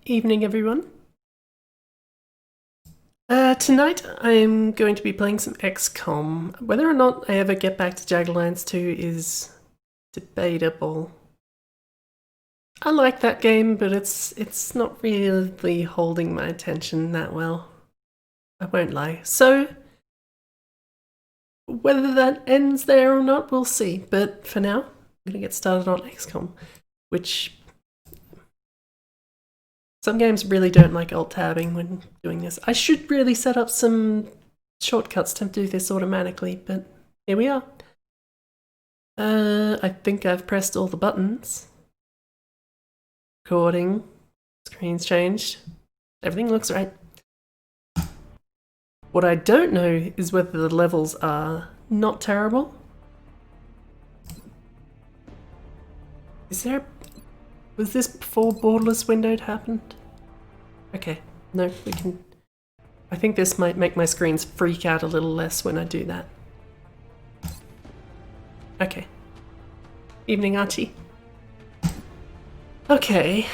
Evening, everyone. Tonight I'm going to be playing some XCOM. Whether or not I ever get back to Jagged 2 is debatable. I like that game, but it's not really holding my attention that well. I won't lie. So, whether that ends there or not, we'll see. But for now, I'm going to get started on XCOM, which some games really don't like alt-tabbing when doing this. I should really set up some shortcuts to do this automatically, but here we are. I think I've pressed all the buttons. Recording. Screen's changed. Everything looks right. What I don't know is whether the levels are not terrible. Was this before borderless windowed happened? Okay, no, we can... I think this might make my screens freak out a little less when I do that. Okay. Evening, Archie. Okay.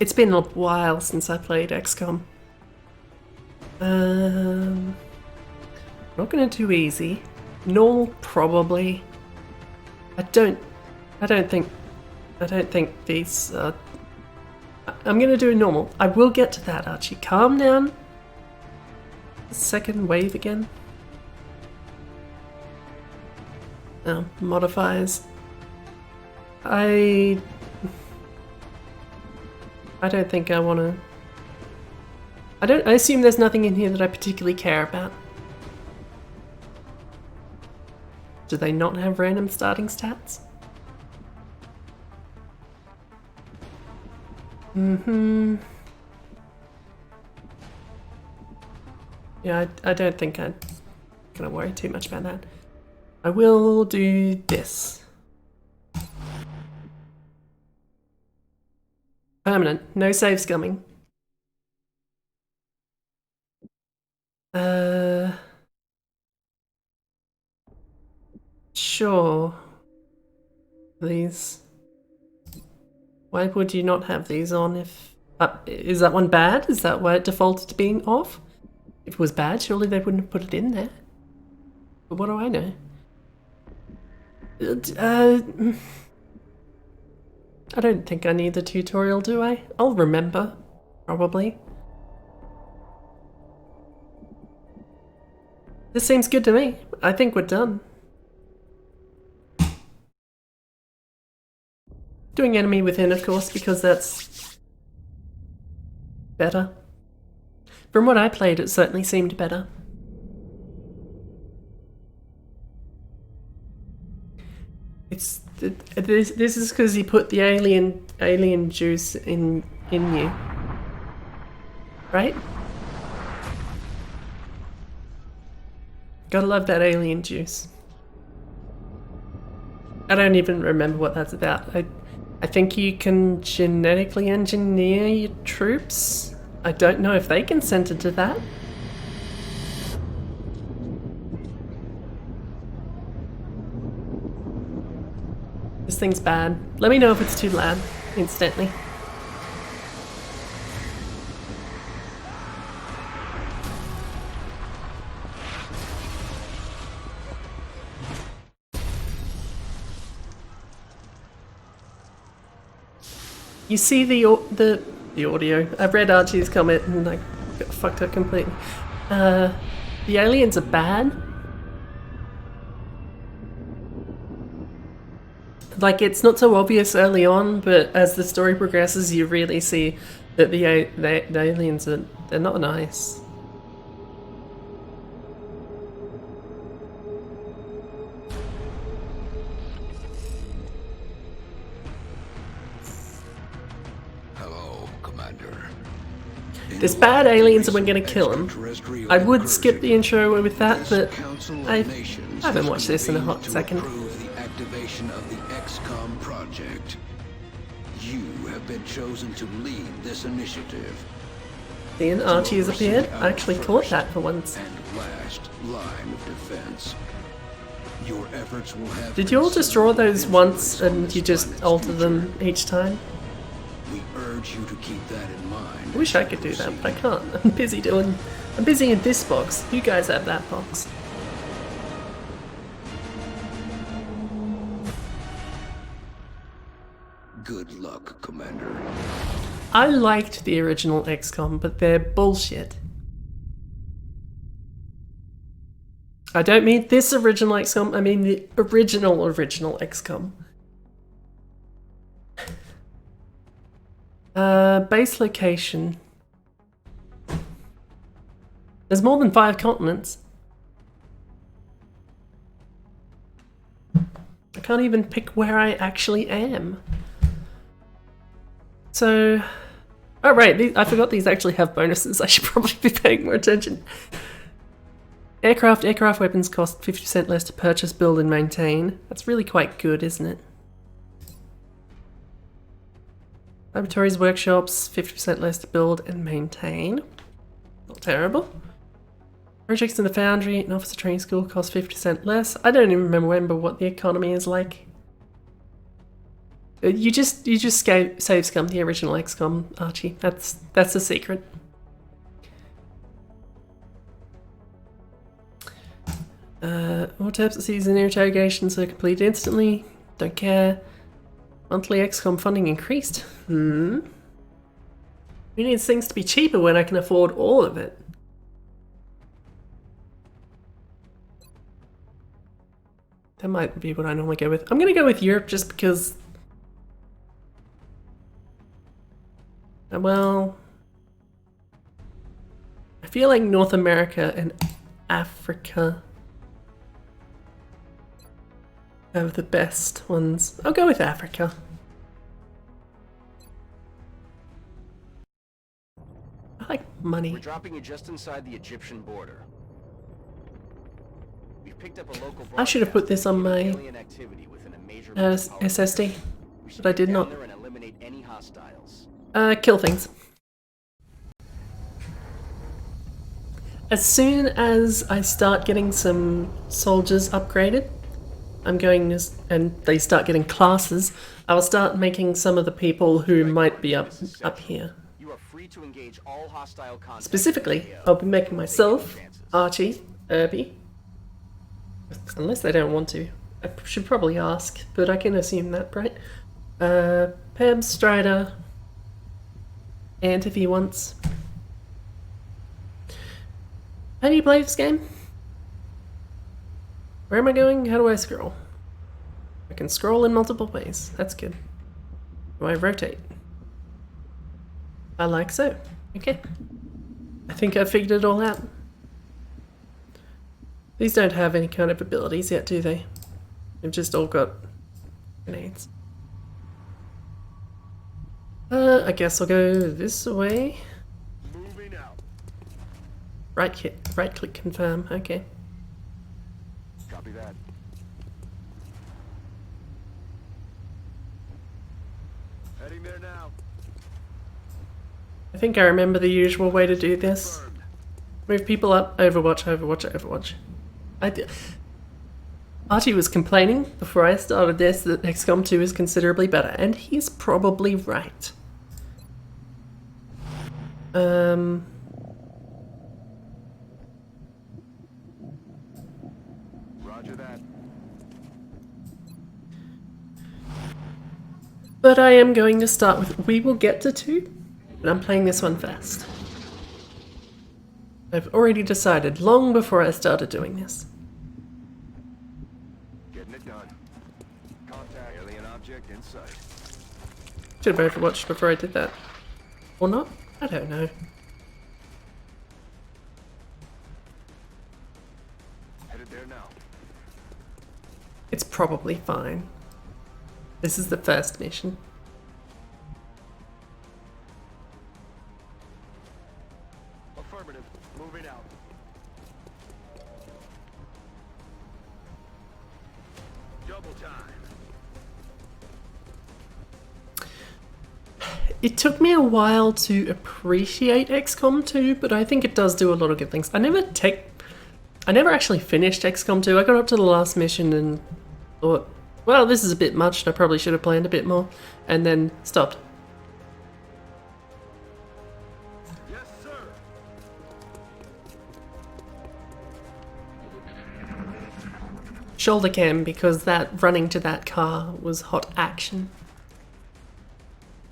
It's been a while since I played XCOM. Not gonna do easy. Normal, probably. I don't think these I'm gonna do normal. I will get to that, Archie. Calm down. Second wave again. Modifiers. I don't think I wanna... I assume there's nothing in here that I particularly care about. Do they not have random starting stats? Yeah, I don't think I'm gonna worry too much about that. I will do this. Permanent. No save scumming. Sure. These. Why would you not have these on if... is that one bad? Is that why it defaulted to being off? If it was bad, surely they wouldn't have put it in there. But what do I know? I don't think I need the tutorial, do I? I'll remember. Probably. This seems good to me. I think we're done. Doing enemy within, of course, because that's better. From what I played, it certainly seemed better. This is because he put the alien juice in you, right? Gotta love that alien juice. I don't even remember what that's about. I think you can genetically engineer your troops. I don't know if they consented to that. This thing's bad. Let me know if it's too loud, instantly. You see the audio. I read Archie's comment and I got fucked up completely. The aliens are bad. Like, it's not so obvious early on, but as the story progresses, you really see that the aliens they're not nice. There's bad aliens and we're gonna kill them. I would skip the intro with that, but I haven't watched this in a hot second. The activation of the XCOM project. You have been chosen to lead this initiative. Seeing Archie has appeared, I actually caught that for once. And last line of defense. Your efforts will have... Did you all just draw those once and you just alter them each time? want you to keep that in mind. I wish I could do that, but I can't. I'm busy in this box. You guys have that box. Good luck, Commander. I liked the original XCOM, but they're bullshit. I don't mean this original XCOM, I mean the original XCOM. Base location. There's more than 5 continents. I can't even pick where I actually am. So... Oh right, I forgot these actually have bonuses. I should probably be paying more attention. Aircraft weapons cost 50% less to purchase, build and maintain. That's really quite good, isn't it? Laboratories, workshops, 50% less to build and maintain. Not terrible. Projects in the foundry and officer training school cost 50% less. I don't even remember what the economy is like. You just save scum the original XCOM, Archie. That's the secret. Autopsies and interrogations are completed instantly. Don't care. Monthly XCOM funding increased. Who needs things to be cheaper when I can afford all of it? That might be what I normally go with. I'm gonna go with Europe just because... Well... I feel like North America and Africa have the best ones. I'll go with Africa. I like money. We're dropping you just inside the Egyptian border. We've picked up a local I should have put this on my SSD, but I did not. Kill things. As soon as I start getting some soldiers upgraded, I'm going to, and they start getting classes, I will start making some of the people who might be up here. Specifically, I'll be making myself, Archie, Irby, unless they don't want to. I should probably ask, but I can assume that, right? Peb, Strider, Ant if he wants. How do you play this game? Where am I going? How do I scroll? I can scroll in multiple ways. That's good. Do I rotate? I like so. Okay. I think I figured it all out. These don't have any kind of abilities yet, do they? They've just all got grenades. I guess I'll go this way. Moving out. Right click confirm. Okay. Copy that. Heading there now. I think I remember the usual way to do this. Move people up, Overwatch, Overwatch, Overwatch. Archie was complaining before I started this that XCOM 2 is considerably better, and he's probably right. Roger that. But I am going to start with, we will get to 2, but I'm playing this one first. I've already decided long before I started doing this. Getting it done. Contact alien object in sight. Should have Overwatched before I did that. Or not? I don't know. Headed there now. It's probably fine. This is the first mission. Affirmative. Moving out. Double time. It took me a while to appreciate XCOM 2, but I think it does do a lot of good things. I never actually finished XCOM 2. I got up to the last mission and thought, well, this is a bit much and I probably should have planned a bit more, and then stopped. shoulder cam because that running to that car was hot action.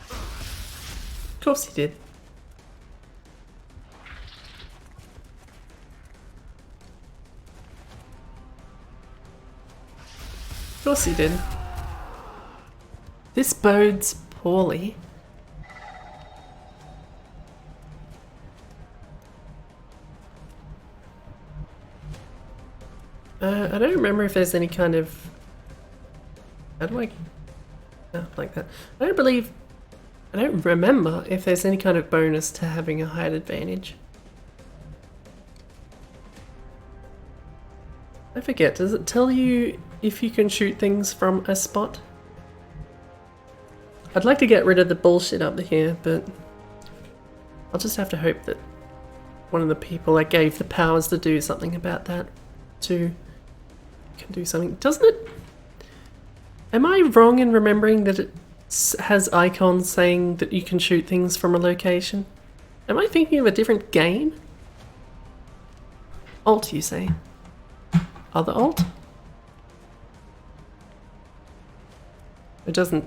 Of course he did. Of course he did. This bodes poorly. I don't remember if there's any kind of... How do I... Oh, like that. I don't remember if there's any kind of bonus to having a height advantage. I forget, does it tell you if you can shoot things from a spot? I'd like to get rid of the bullshit up here, but I'll just have to hope that one of the people I gave the powers to do something about that too can do something. Doesn't it? Am I wrong in remembering that it has icons saying that you can shoot things from a location? Am I thinking of a different game? Alt, you say? Other alt? It doesn't...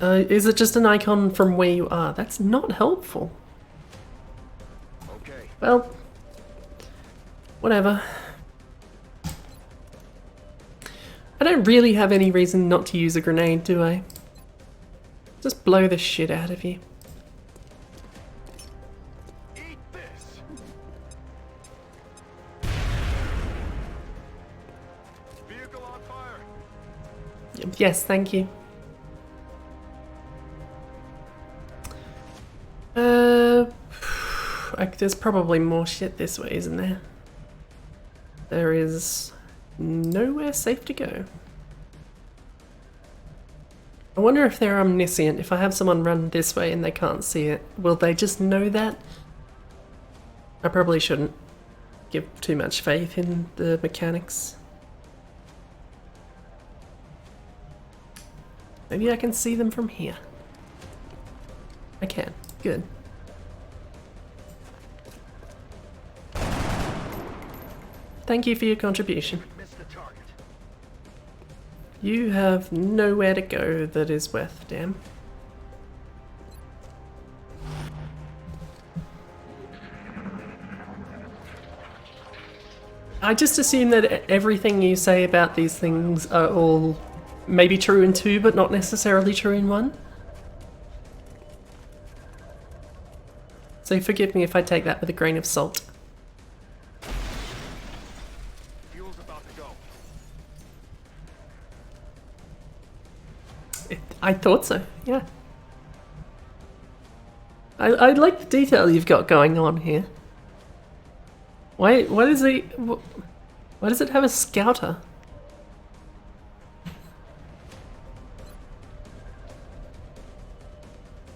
is it just an icon from where you are? That's not helpful. Okay. Well, whatever. I don't really have any reason not to use a grenade, do I? Just blow the shit out of you. Eat this. Vehicle on fire. Yes, thank you. There's probably more shit this way, isn't there? There is nowhere safe to go. I wonder if they're omniscient. If I have someone run this way and they can't see it, will they just know that? I probably shouldn't give too much faith in the mechanics. Maybe I can see them from here. I can. Good. Thank you for your contribution. Missed the target. You have nowhere to go that is worth damn. I just assume that everything you say about these things are all maybe true in 2, but not necessarily true in 1. So forgive me if I take that with a grain of salt. Fuel's about to go. I thought so, yeah. I like the detail you've got going on here. Why does it have a scouter?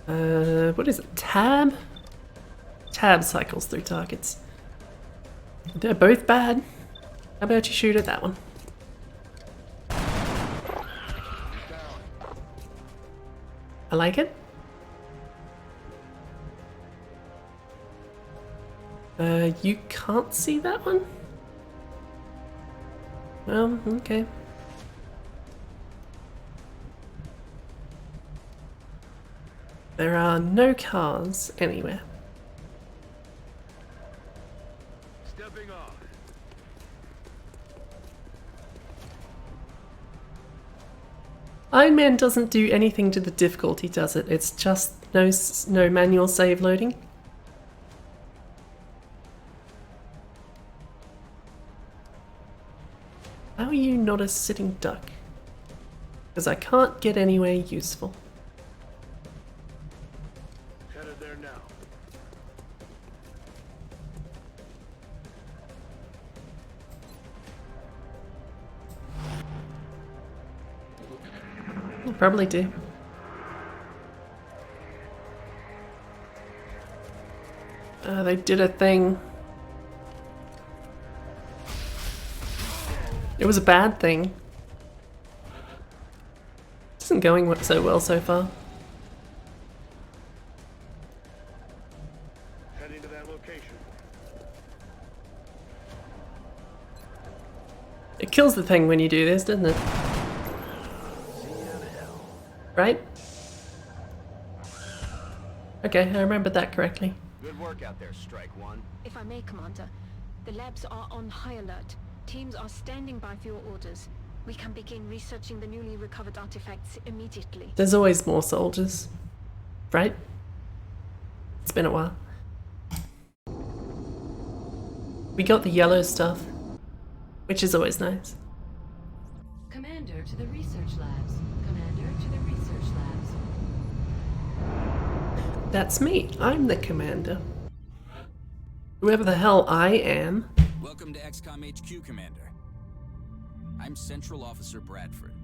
What is it? Tab? Tab cycles through targets. They're both bad. How about you shoot at that one? I like it. You can't see that one? Well, okay. There are no cars anywhere. Stepping off. Iron Man doesn't do anything to the difficulty, does it? It's just no manual save loading. How are you not a sitting duck? Because I can't get anywhere useful. Headed there now. I probably do. They did a thing. It was a bad thing. It isn't going so well so far. Heading to that location. kills the thing when you do this, doesn't it? Right? Okay, I remembered that correctly. Good work out there, Strike One. If I may, Commander, the labs are on high alert. Teams are standing by for your orders. We can begin researching the newly recovered artifacts immediately. There's always more soldiers, right? It's been a while. We got the yellow stuff, which is always nice. Commander to the research labs. Commander to the research labs. That's me. I'm the commander. Whoever the hell I am. Welcome to XCOM HQ, Commander. I'm Central Officer Bradford.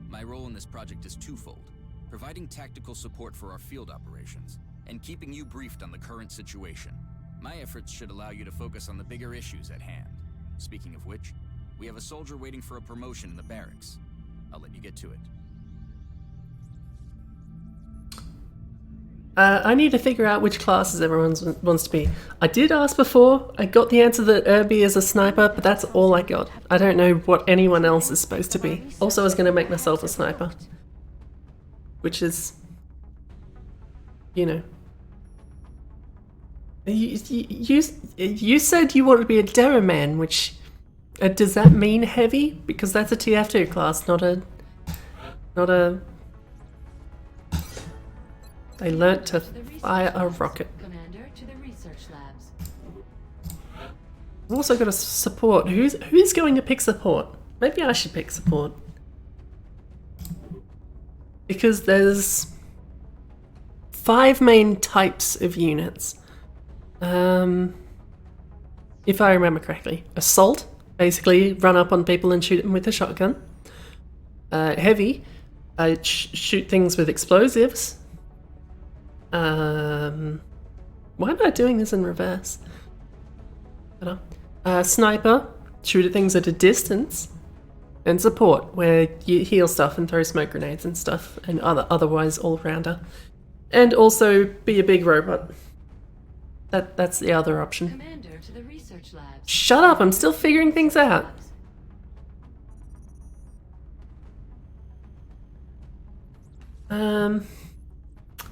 My role in this project is twofold: providing tactical support for our field operations, and keeping you briefed on the current situation. My efforts should allow you to focus on the bigger issues at hand. Speaking of which, we have a soldier waiting for a promotion in the barracks. I'll let you get to it. I need to figure out which classes everyone wants to be. I did ask before. I got the answer that Irby is a sniper, but that's all I got. I don't know what anyone else is supposed to be. Also, I was going to make myself a sniper. Which is... You know. You said you want to be a Derriman, which... does that mean heavy? Because that's a TF2 class, not a... They learnt to fire a rocket. Commander to the research labs. I've also got a support. Who's going to pick support? Maybe I should pick support. Because there's 5 main types of units. If I remember correctly. Assault, basically run up on people and shoot them with a shotgun. Heavy, shoot things with explosives. Why am I doing this in reverse? I don't know. Sniper, shoot at things at a distance. And support, where you heal stuff and throw smoke grenades and stuff, and otherwise all-rounder. And also be a big robot. That's the other option. Commander to the research labs. Shut up, I'm still figuring things out.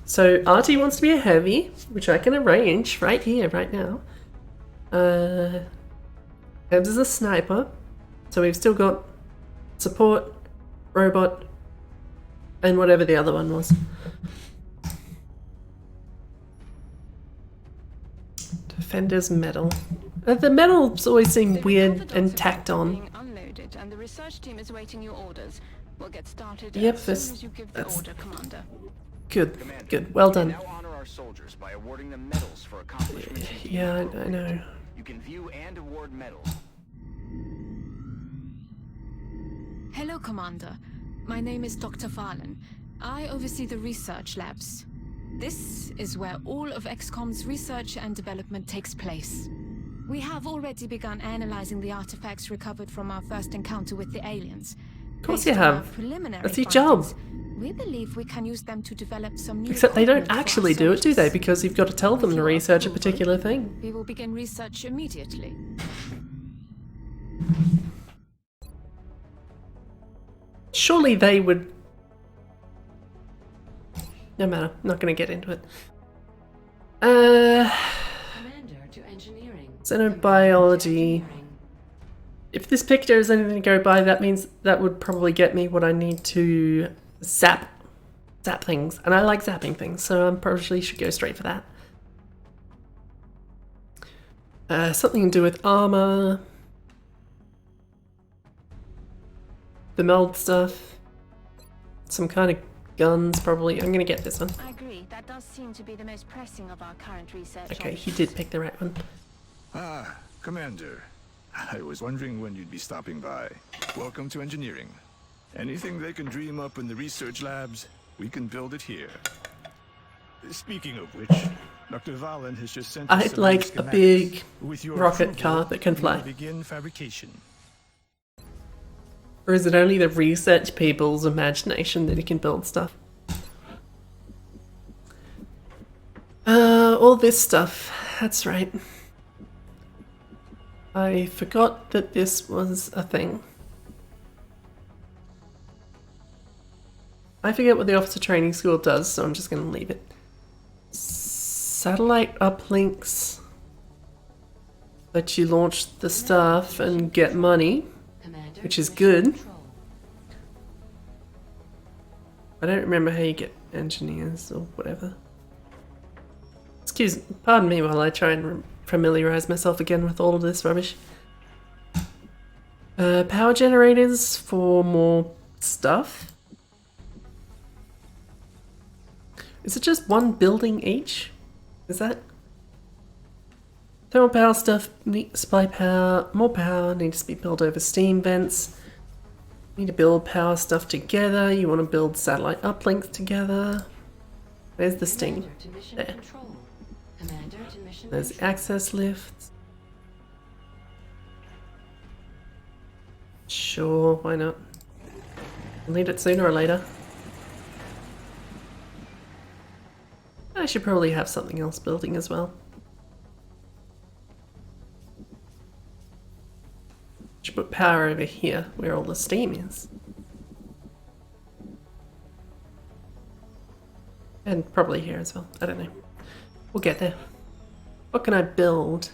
So RT wants to be a heavy, which I can arrange right here, right now. Hebs is a sniper, so we've still got support, robot, and whatever the other one was. Defender's medal. The medals always seem weird and tacked on. Unloaded, and the research team is awaiting your orders. We'll get started Yep, as soon as you give the order, Commander. Good, Commander, good, well done. We can now honor our soldiers by awarding them medals for accomplishments. Yeah, I know. You can view and award medals. Hello, Commander. My name is Dr. Valen. I oversee the research labs. This is where all of XCOM's research and development takes place. We have already begun analyzing the artifacts recovered from our first encounter with the aliens. Of course Based you on our have. preliminary That's your job. findings, we believe we can use them to develop some new Except they don't equipment for our actually do it, do they? soldiers. Because you've got to tell them With to your research a approval, particular thing. We will begin research immediately. Surely they would... No matter, I'm not going to get into it. Commander to engineering. Xenobiology. If this picture is anything to go by, that means that would probably get me what I need to zap things. And I like zapping things, so I probably should go straight for that. Something to do with armor. The meld stuff. Some kind of guns, probably. I'm gonna get this one. I agree. That does seem to be the most pressing of our current research. Okay, he did pick the right one. Ah, Commander. I was wondering when you'd be stopping by. Welcome to engineering. Anything they can dream up in the research labs, we can build it here. Speaking of which, Dr. Valen has just sent us I'd some like a schematics. big With your rocket approval, car that can we fly. will begin fabrication. Or is it only the research people's imagination that he can build stuff? All this stuff. That's right. I forgot that this was a thing. I forget what the officer training school does, so I'm just going to leave it. Satellite uplinks let you launch the stuff and get money, Commander which to is mission good. control. I don't remember how you get engineers or whatever. Pardon me while I try and familiarize myself again with all of this rubbish. Power generators for more stuff. Is it just one building each? Is that? Thermal power stuff, supply power, more power needs to be built over steam vents. Need to build power stuff together. You want to build satellite uplinks together. There's the steam. Commander to mission There. control. Commander to mission There's control. access lifts. Sure, why not? We'll need it sooner or later. I should probably have something else building as well. Should put power over here, where all the steam is. And probably here as well. I don't know. We'll get there. What can I build?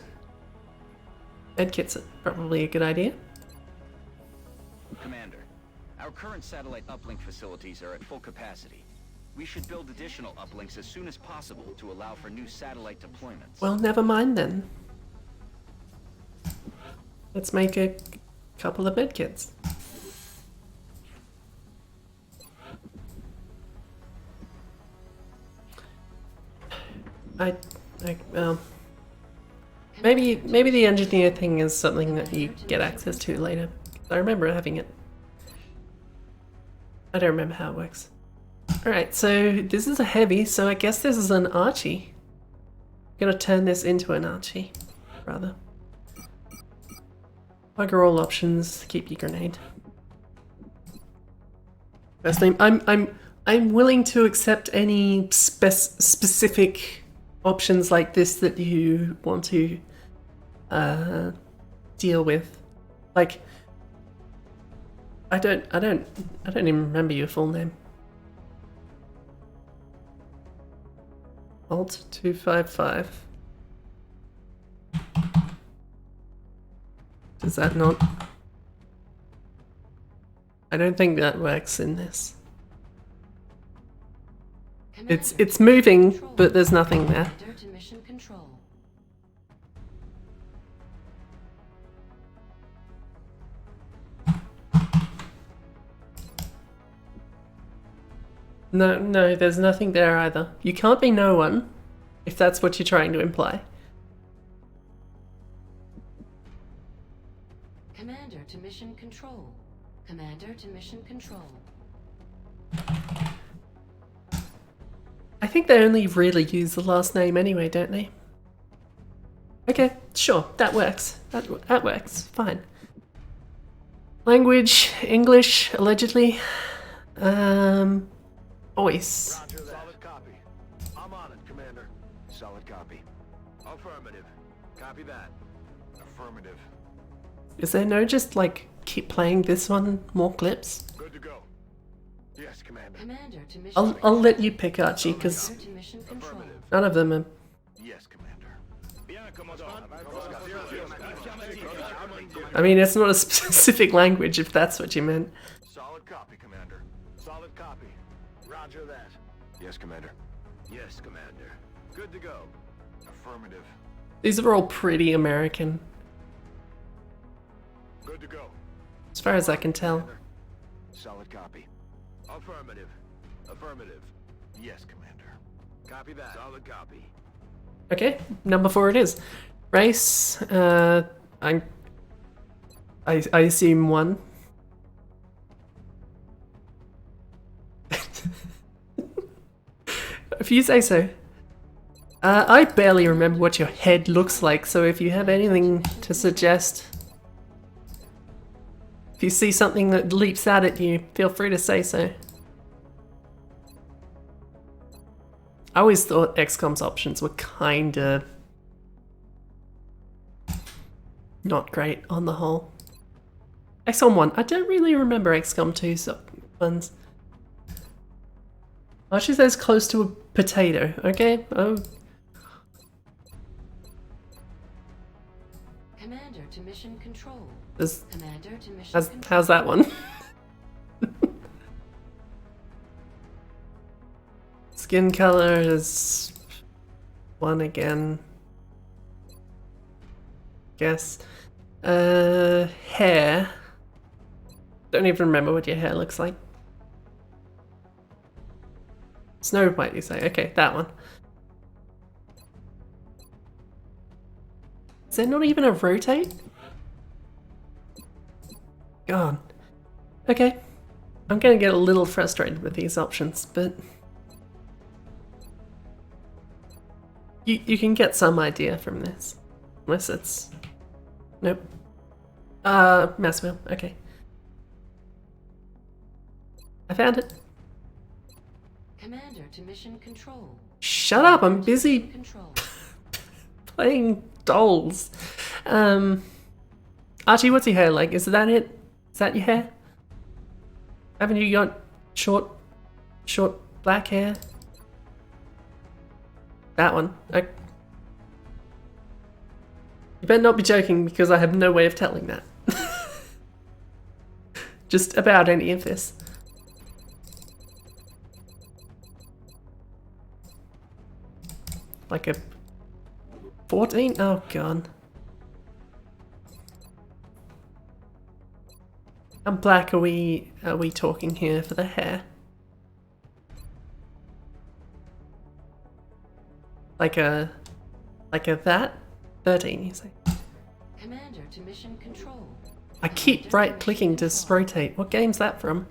Medkits are probably a good idea. Commander, our current satellite uplink facilities are at full capacity. We should build additional uplinks as soon as possible to allow for new satellite deployments. Well, never mind then. Let's make a couple of medkits. Well, maybe the engineer thing is something that you get access to later. I remember having it. I don't remember how it works. Alright, so this is a heavy, so I guess this is an Archie. I'm gonna turn this into an Archie, rather. Bugger all options, keep your grenade. First name, I'm willing to accept any specific options like this that you want to deal with. Like, I don't even remember your full name. Alt 255. Does that not? I don't think that works in this. Commander It's to moving, mission control. but there's nothing there. Commander to mission control. No, there's nothing there either. You can't be no one, if that's what you're trying to imply. Commander to mission control. Commander to mission control. I think they only really use the last name anyway, don't they? Okay, sure, that works. That works, fine. Language, English, allegedly. Voice. Roger that. Solid copy. I'm on it, Commander. Solid copy. Affirmative. Copy that. Affirmative. Is there no just like keep playing this one, more clips? Good to go. Yes, Commander. Commander to mission I'll let you pick Archie, because Commander to mission control. Affirmative. none of them are. Yes, Commander. I mean, it's not a specific language if that's what you meant. Solid copy, Commander. Solid copy. Roger that. Yes, Commander. Yes, Commander. Good to go. Affirmative. These are all pretty American, Good to go. as far as I can tell. Commander. Solid copy. Affirmative. Affirmative. Yes, Commander. Copy that. Solid copy. Okay, number 4 it is. Race, I assume 1. If you say so. I barely remember what your head looks like, so if you have anything to suggest, if you see something that leaps out at you, feel free to say so. I always thought XCOM's options were kinda not great on the whole. XCOM 1, I don't really remember XCOM 2's ones. Oh, she says close to a potato. Okay. Oh, Commander to mission control. this, Commander to mission control. how's that one? Skin color is 1 again. Guess. Hair. Don't even remember what your hair looks like. Snow White, you say? Okay, that one. Is there not even a rotate? God. Okay. I'm gonna get a little frustrated with these options, but you can get some idea from this. Unless it's... Nope. Mouse wheel. Okay. I found it. Commander to mission control. Shut up, I'm busy Control. playing dolls. Archie, what's your hair like? Is that it? Is that your hair? Haven't you got short black hair? That one. You better not be joking because I have no way of telling that. Just about any of this. Like a 14? Oh god. How black are we talking here for the hair? Like a that? 13 you say? Commander to mission control. I keep right clicking to rotate. What game's that from?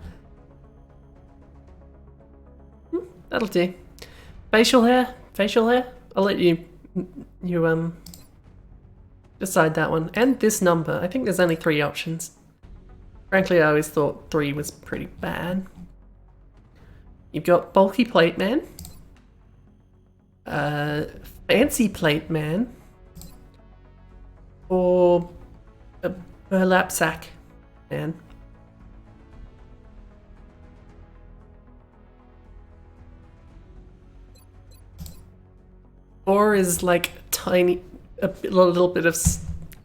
That'll do. Facial hair? Facial hair? I'll let you decide that one. And this number. I think there's only 3 options. Frankly, I always thought 3 was pretty bad. You've got Bulky Plate Man. Fancy Plate Man. Or a Burlap Sack Man. Or is like tiny, a little bit of,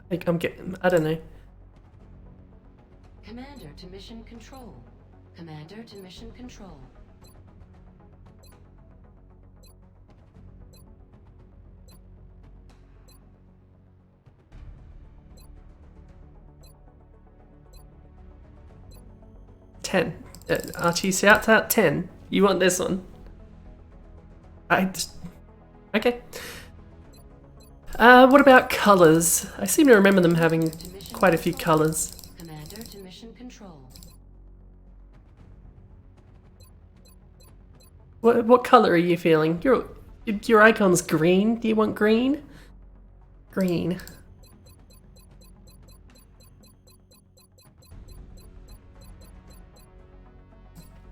like I'm getting, I don't know. Commander to mission control. Commander to mission control. Archie, shout out 10. You want this one? Okay. What about colours? I seem to remember them having quite a few colours. Commander to mission control. What colour are you feeling? Your icon's green. Do you want green? Green.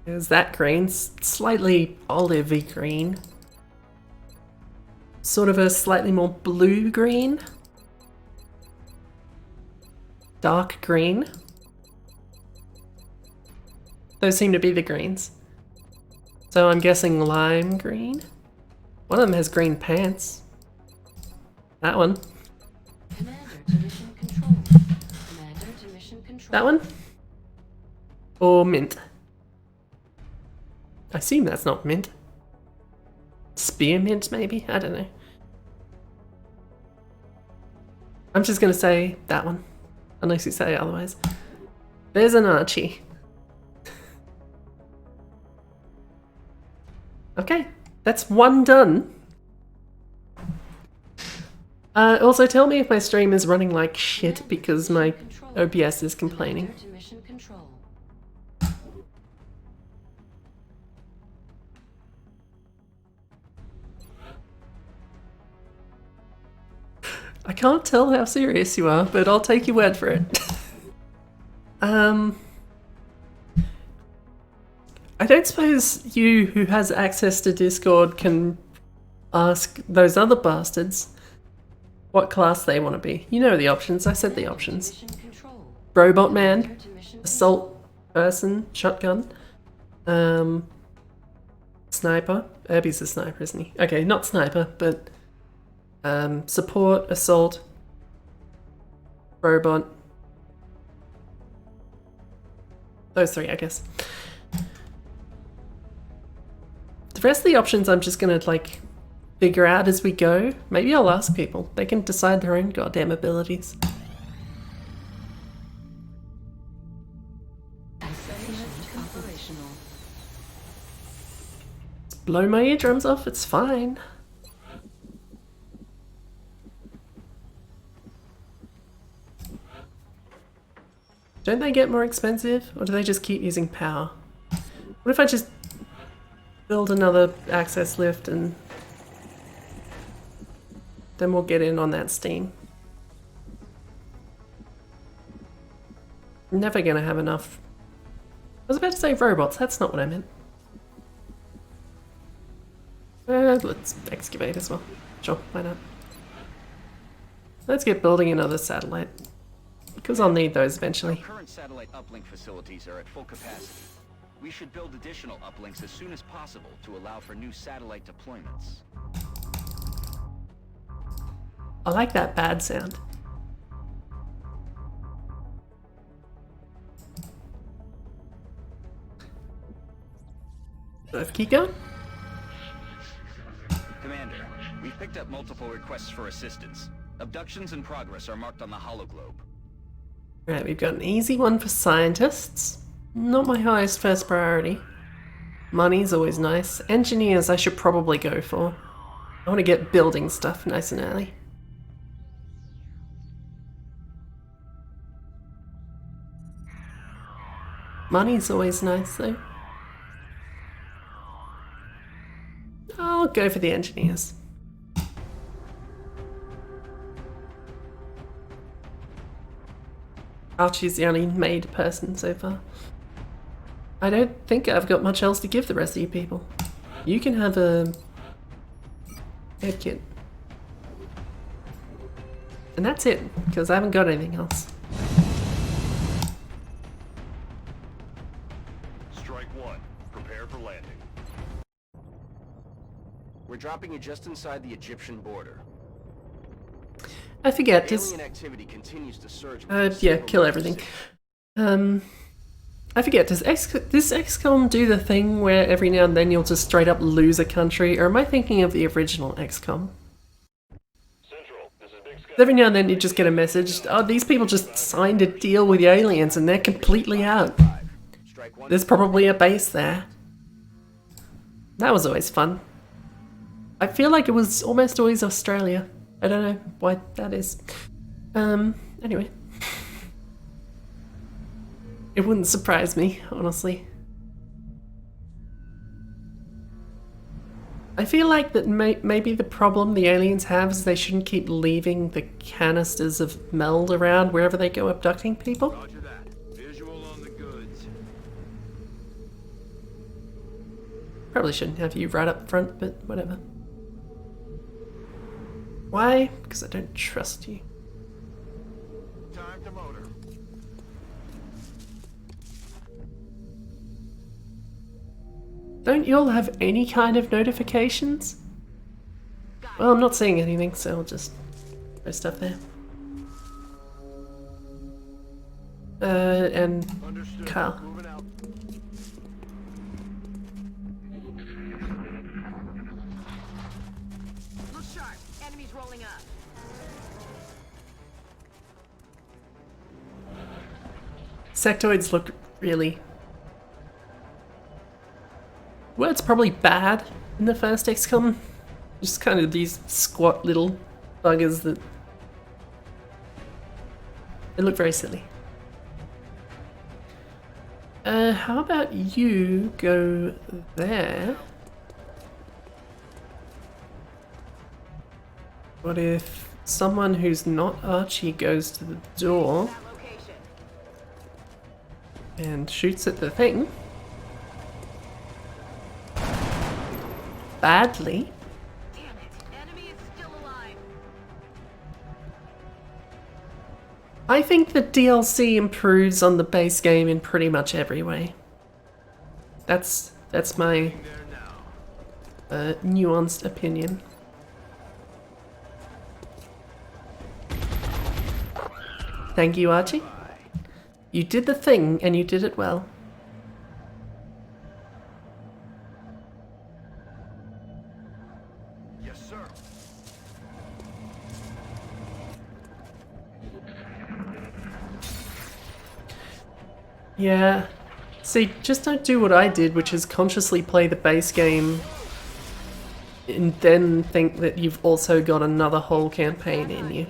Is that green? Slightly olivey green. Sort of a slightly more blue green. Dark green. Those seem to be the greens. So I'm guessing lime green. One of them has green pants. That one. Commander to mission control. Commander to mission control. That one? Or mint? I assume that's not mint. Spearmint, maybe? I don't know. I'm just gonna say that one. Unless you say otherwise. There's an Archie. Okay, that's one done. Also tell me if my stream is running like shit because my OBS is complaining. Commander to mission control. I can't tell how serious you are, but I'll take your word for it. I don't suppose you who has access to Discord can ask those other bastards what class they want to be. You know the options, I said the options. Mission control. Robot Man, Commander to mission Assault Person, Shotgun, Sniper. Irby's a sniper, isn't he? Okay, not sniper, but support, assault, robot. Those three, I guess. The rest of the options I'm just gonna like figure out as we go. Maybe I'll ask people. They can decide their own goddamn abilities. Blow my eardrums off, it's fine. Don't they get more expensive, or do they just keep using power? What if I just build another access lift and then we'll get in on that steam? I'm never gonna have enough. I was about to say robots, that's not what I meant. Let's excavate as well. Sure, why not? Let's get building another satellite. Because I'll need those eventually. Our current satellite uplink facilities are at full capacity. We should build additional uplinks as soon as possible to allow for new satellite deployments. I like that bad sound. Let's keep going. Commander, we've picked up multiple requests for assistance. Abductions in progress are marked on the hologlobe. Right, we've got an easy one for scientists. Not my highest first priority. Money's always nice. Engineers I should probably go for. I want to get building stuff nice and early. Money's always nice though. I'll go for the engineers. Archie's the only made person so far. I don't think I've got much else to give the rest of you people. You can have a head kit. And that's it, because I haven't got anything else. Strike one. Prepare for landing. We're dropping you just inside the Egyptian border. I forget, does... Alien activity continues to surge. yeah, kill everything. I forget, does XCOM do the thing where every now and then you'll just straight up lose a country, or am I thinking of the original XCOM? Central, this is Big Sky. Every now and then you just get a message, oh, these people just signed a deal with the aliens and they're completely out. There's probably a base there. That was always fun. I feel like it was almost always Australia. I don't know why that is. Anyway. It wouldn't surprise me, honestly. I feel like that maybe the problem the aliens have is they shouldn't keep leaving the canisters of meld around wherever they go abducting people. Roger that. Visual on the goods. Probably shouldn't have you right up front, but whatever. Why? Because I don't trust you. Time to motor. Don't you all have any kind of notifications? Well, I'm not seeing anything, so I'll just throw stuff there. And Understood. Carl. Moving out. Look sharp. Enemies rolling up. Sectoids look really... Well, it's probably bad in the first XCOM. Just kind of these squat little buggers that... They look very silly. How about you go there? What if someone who's not Archie goes to the door That location. and shoots at the thing? Badly. Damn it. Enemy is still alive. I think the DLC improves on the base game in pretty much every way. That's my There now. a nuanced opinion. Thank you, Archie. You did the thing, and you did it well. Yes, sir. Yeah. See, just don't do what I did, which is consciously play the base game and then think that you've also got another whole campaign in you.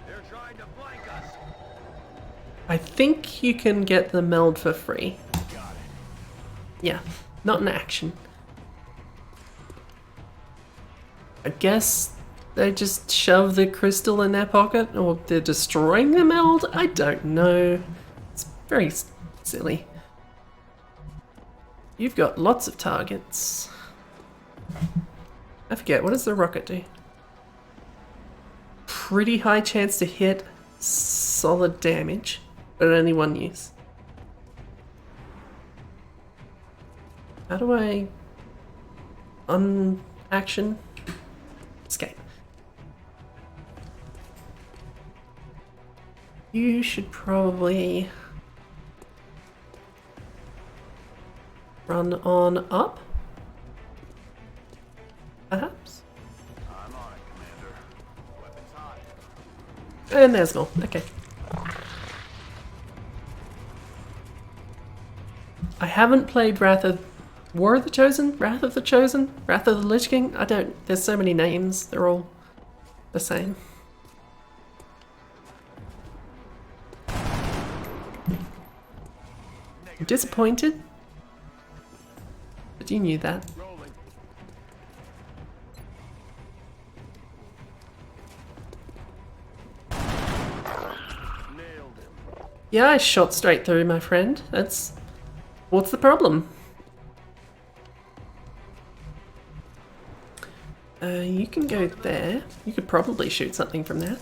They're trying to flank us. I think you can get the meld for free. Got it. Yeah, not in action. I guess they just shove the crystal in their pocket, or they're destroying the meld? I don't know. It's very silly. You've got lots of targets. I forget, what does the rocket do? Pretty high chance to hit, solid damage, but only one use. How do I unaction? Escape. You should probably run on up. Perhaps? I'm on it, Commander. Weapons hot. And there's goal. Okay. I haven't played War of the Chosen? Wrath of the Chosen? Wrath of the Lich King? I don't... There's so many names. They're all the same. I'm disappointed. But you knew that. Rolling. Nailed him. Yeah, I shot straight through, my friend. That's... What's the problem? You can go there. You could probably shoot something from there.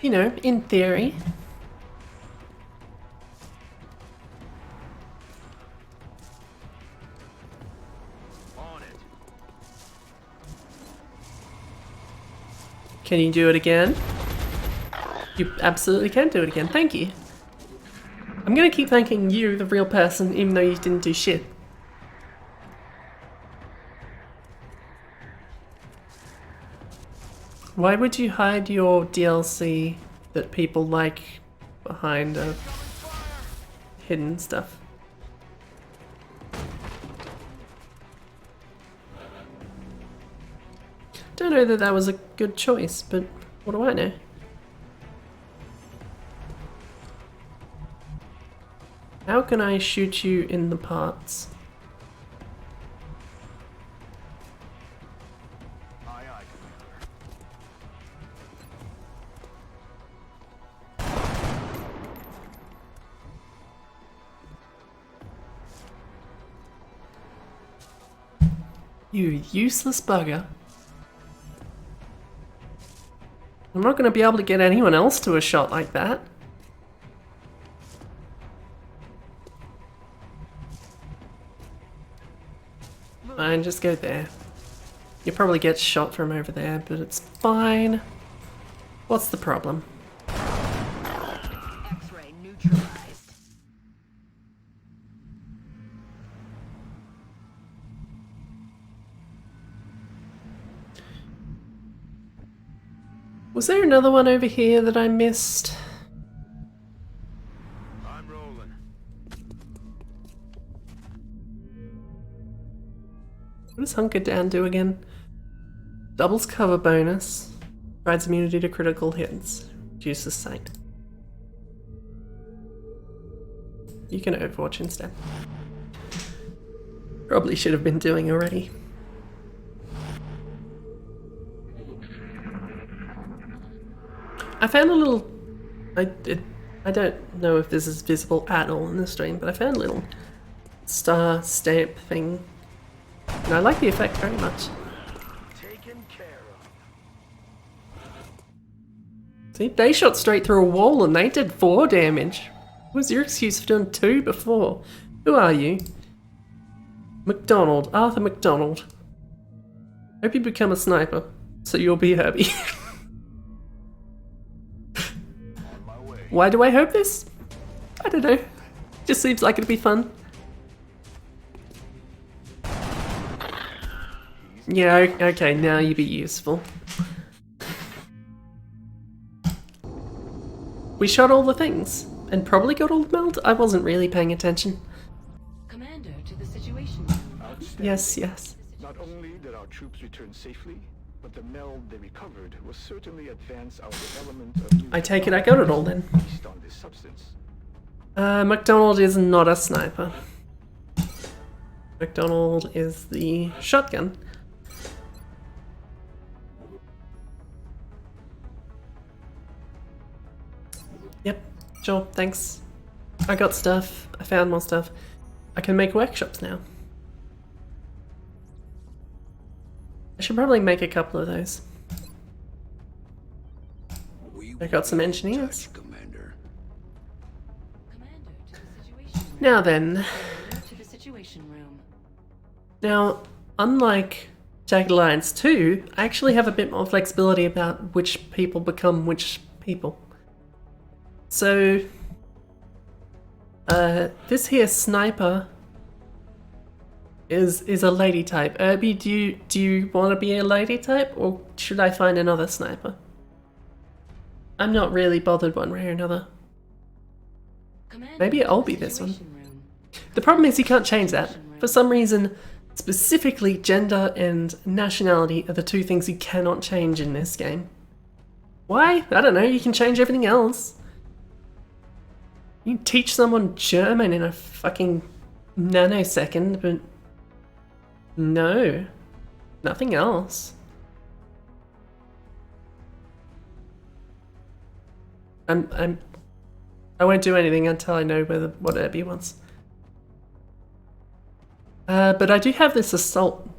You know, in theory. On it. Can you do it again? You absolutely can do it again. Thank you. I'm gonna keep thanking you, the real person, even though you didn't do shit. Why would you hide your DLC that people like behind hidden stuff? Don't know that that was a good choice, but what do I know? How can I shoot you in the parts? Aye, aye, Commander. You useless bugger. I'm not going to be able to get anyone else to a shot like that. Fine, just go there. You'll probably get shot from over there, but it's fine. What's the problem? X-ray neutralized. Was there another one over here that I missed? I'm rolling. What does Hunker Down do again? Doubles cover bonus. Provides immunity to critical hits. Reduces sight. You can Overwatch instead. Probably should have been doing already. I found a little... I don't know if this is visible at all in the stream, but I found a little star stamp thing. And I like the effect very much. See, they shot straight through a wall and they did 4 damage. What was your excuse for doing 2 before? Who are you? McDonald, Arthur McDonald. Hope you become a sniper, so you'll be Herbie. Why do I hope this? I don't know. Just seems like it'd be fun. Yeah, okay, now you be useful. We shot all the things, and probably got all the meld. I wasn't really paying attention. Commander, to the situation room. Outstanding. Yes. Not only did our troops return safely, but the meld they recovered will certainly advance our development of new I take it I got it all then. based on this substance. McDonald is not a sniper. McDonald is the shotgun. Yep, sure, thanks. I got stuff. I found more stuff. I can make workshops now. I should probably make a couple of those. I got some engineers. Commander. Commander, to the situation room. Now then, Commander, to the situation room. now, unlike Jagged Alliance 2, I actually have a bit more flexibility about which people become which people. So, this here sniper is a lady type. Irby, do you want to be a lady type, or should I find another sniper? I'm not really bothered one way or another. Commander, Maybe to I'll the be this one. situation room. The problem is you can't change that. For some reason, specifically gender and nationality are the 2 things you cannot change in this game. Why? I don't know, you can change everything else. You can teach someone German in a fucking nanosecond, but no, nothing else. I won't do anything until I know what Irby wants. But I do have this assault.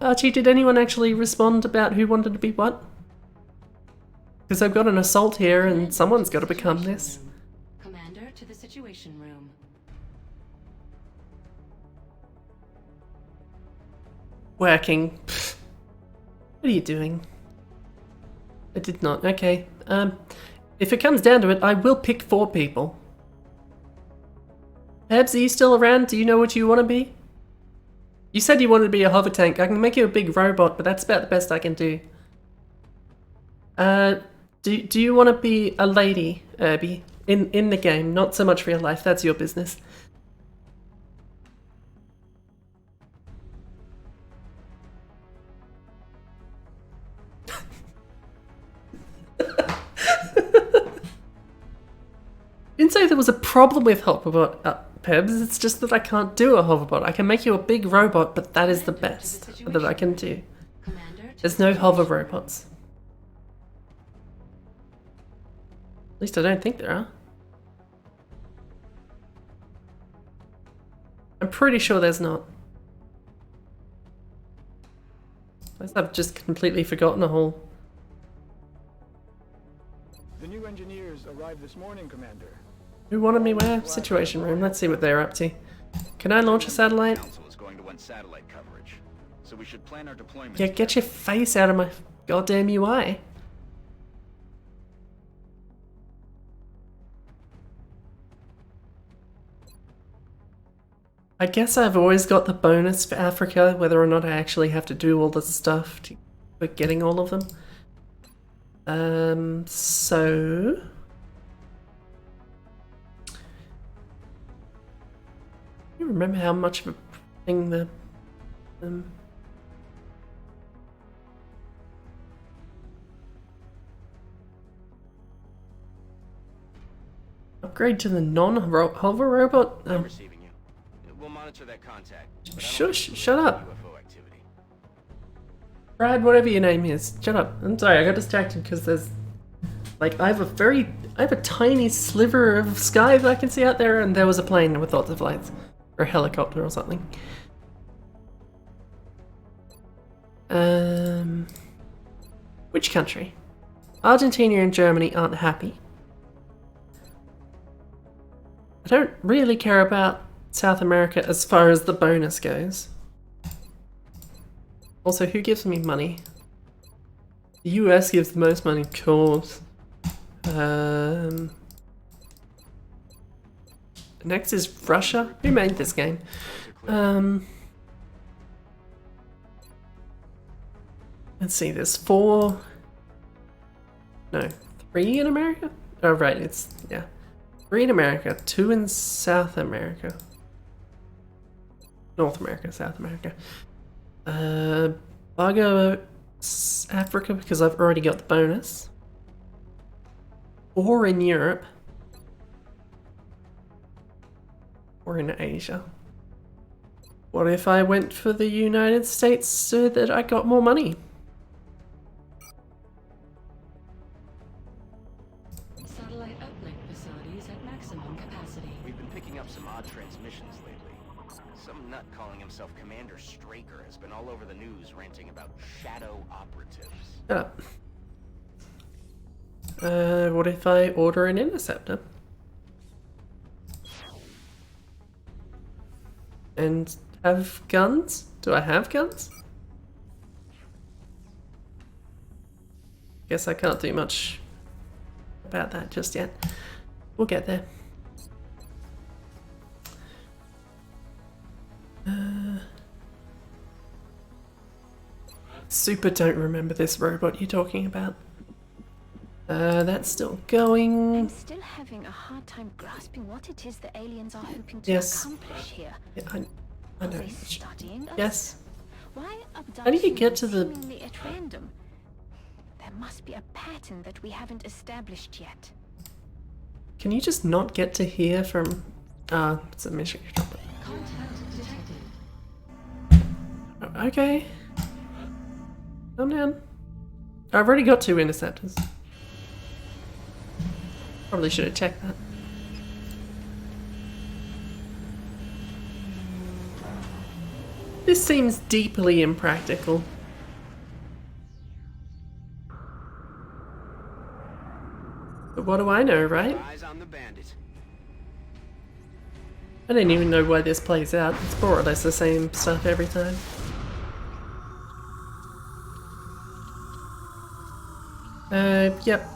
Archie, did anyone actually respond about who wanted to be what? Because I've got an assault here and someone's got to become this. Commander, to the situation room. Working. Pfft. What are you doing? I did not. Okay. If it comes down to it, I will pick 4 people. Hebs, are you still around? Do you know what you want to be? You said you wanted to be a hover tank. I can make you a big robot, but that's about the best I can do. Do you want to be a lady, Irby? In the game, not so much real life. That's your business. Didn't say there was a problem with hoverbot, Pebs. It's just that I can't do a hoverbot. I can make you a big robot, but that is the best that I can do. Commander, to There's the no hover situation room. robots. At least I don't think there are. I'm pretty sure there's not. Unless I've just completely forgotten a whole. The new engineers arrived this morning, Commander. Who wanted me where? Situation room. Let's see what they're up to. Can I launch a satellite? Council is going to want satellite coverage, so we should plan our deployment. Yeah, get your face out of my goddamn UI. I guess I've always got the bonus for Africa, whether or not I actually have to do all the stuff for getting all of them. So... You remember how much of a thing the... Upgrade to the non-hover robot? I'm receiving you. We'll monitor that contact. but I don't Shush, think shut we'll up. have UFO activity. Brad, whatever your name is, shut up. I'm sorry, I got distracted because there's... Like, I have a tiny sliver of sky that I can see out there, and there was a plane with lots of lights. Or a helicopter or something. Which country? Argentina and Germany aren't happy. I don't really care about South America as far as the bonus goes. Also, who gives me money? The US gives the most money, of course. Next is Russia. Who made this game? Let's see, there's 4... No, 3 in America? Oh right, it's, yeah. 3 in America, 2 in South America. North America, South America. I'll go Africa because I've already got the bonus. 4 in Europe. Or in Asia. What if I went for the United States so that I got more money? Satellite uplink facilities at maximum capacity. We've been picking up some odd transmissions lately. Some nut calling himself Commander Straker has been all over the news ranting about shadow operatives. Shut up. What if I order an interceptor? And have guns? Do I have guns? Guess I can't do much about that just yet. We'll get there. Super don't remember this robot you're talking about. That's still going. I'm still having a hard time grasping what it is the aliens are hoping to Yes. accomplish here. Yeah, I Are know. they studying us? Yes. Why How do you get to abduction the... seemingly at random? There must be a pattern that we haven't established yet. Can you just not get to here from... it's a mission control. Contact detected. Okay. Calm down. I've already got 2 interceptors. Probably should have checked that. This seems deeply impractical. But what do I know, right? Eyes on the bandit. I don't even know why this plays out. It's more or less the same stuff every time. Yep.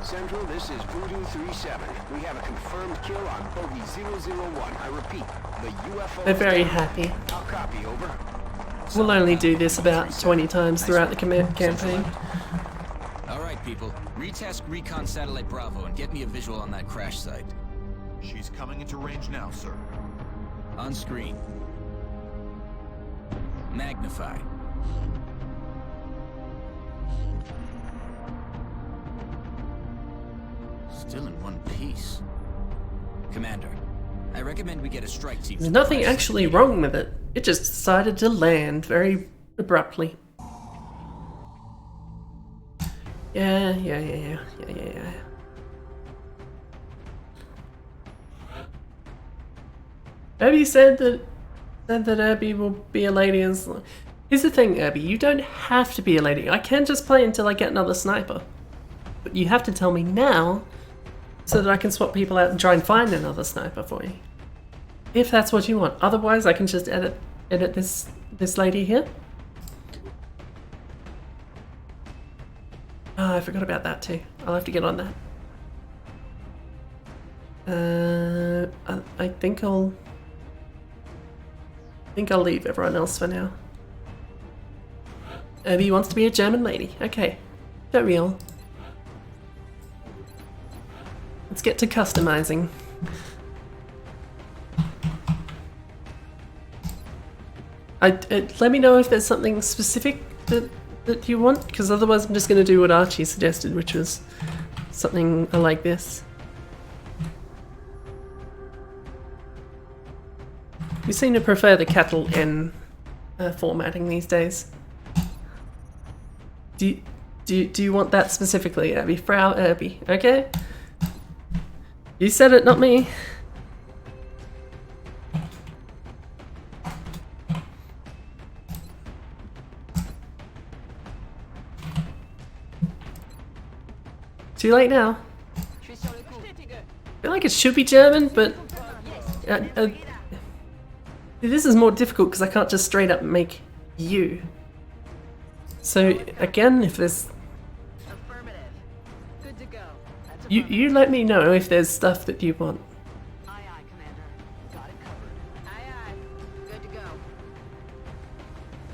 Central, this is Voodoo 37. We have a confirmed kill on Bogey 001. I repeat, the UFO... They're very happy. I'll copy, over. We'll only do this about 20 times throughout the campaign. Alright, people. Retask Recon Satellite Bravo and get me a visual on that crash site. She's coming into range now, sir. On screen. Magnify. Still in one piece. Commander, I recommend we get a strike team. There's nothing actually wrong with it. It just decided to land very abruptly. Yeah. Abby said that Abby will be a lady as... Here's the thing, Abby, you don't have to be a lady. I can just play until I get another sniper. But you have to tell me now so that I can swap people out and try and find another sniper for you. If that's what you want. Otherwise, I can just edit this lady here. Oh, I forgot about that too. I'll have to get on that. I think I'll leave everyone else for now. Abby wants to be a German lady. Okay, don't we all? Let's get to customizing. Let me know if there's something specific that you want, because otherwise I'm just going to do what Archie suggested, which was something like this. You seem to prefer the capital N formatting these days. Do you want that specifically, Abby? Frau Abby, okay? You said it, not me. Too late now. I feel like it should be German, but this is more difficult because I can't just straight up make you. So again, if there's you let me know if there's stuff that you want. Aye, aye, Commander. Got it covered. Aye, aye. Good to go.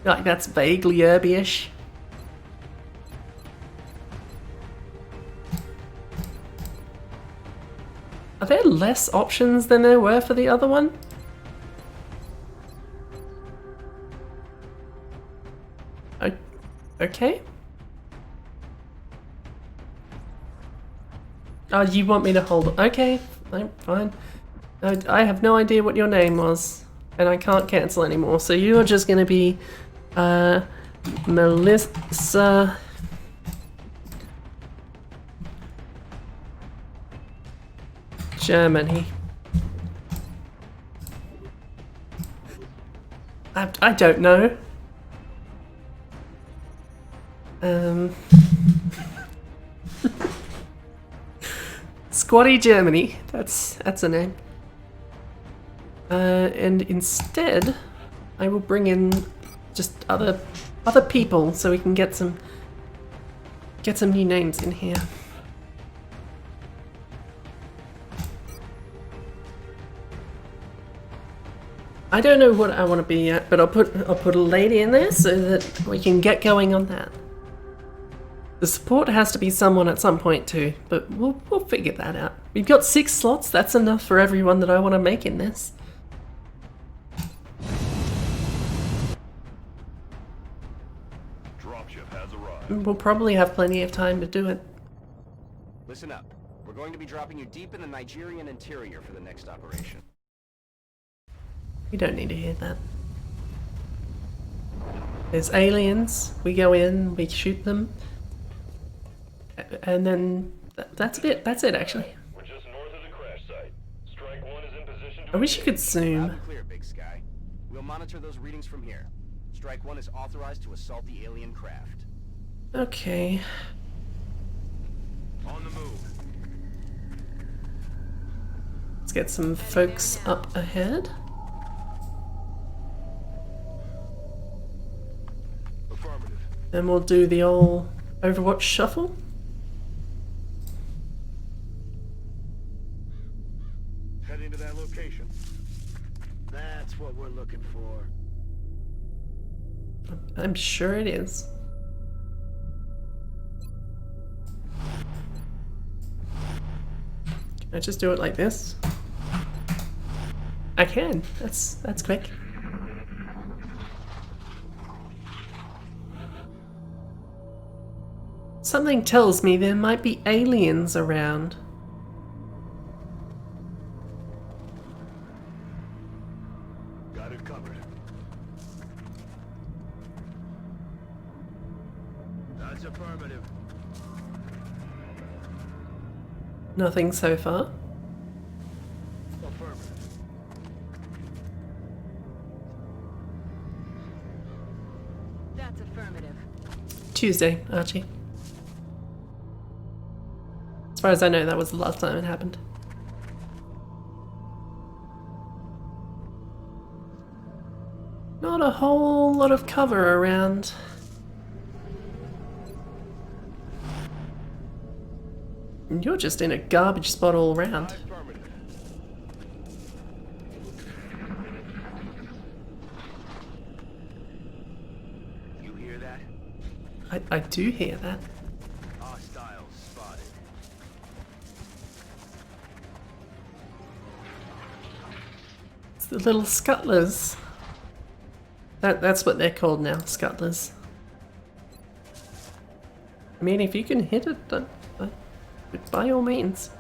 Like that's vaguely herby-ish. Are there less options than there were for the other one? Okay. Oh, you want me to hold... Okay, fine. I have no idea what your name was, and I can't cancel anymore, so you're just gonna be, Melissa... Germany. I don't know. Squatty Germany. That's a name. And instead, I will bring in just other people so we can get some new names in here. I don't know what I want to be yet, but I'll put a lady in there so that we can get going on that. The support has to be someone at some point too, but we'll figure that out. We've got 6 slots, that's enough for everyone that I want to make in this. Dropship has arrived. We'll probably have plenty of time to do it. Listen up. We're going to be dropping you deep in the Nigerian interior for the next operation. We don't need to hear that. There's aliens, we go in, we shoot them, and then that's it. That's it, actually. We're just north of the crash site. Strike 1 is in position to I wish you could Loud zoom. and clear, Big Sky. We'll monitor those readings from here. Strike 1 is authorized to assault the alien craft. Okay. on the move. Let's get some folks up ahead. Affirmative. Then we'll do the old Overwatch shuffle. Heading to that location. That's what we're looking for. I'm sure it is. Can I just do it like this? I can. That's quick. Something tells me there might be aliens around. Got it covered. That's affirmative. Nothing so far. Affirmative. That's affirmative. Tuesday, Archie. As far as I know, that was the last time it happened. Not a whole lot of cover around. And you're just in a garbage spot all around. Affirmative. You hear that? I do hear that. Hostiles spotted. It's the little scuttlers. That's what they're called now, scuttlers. I mean, if you can hit it, by all means.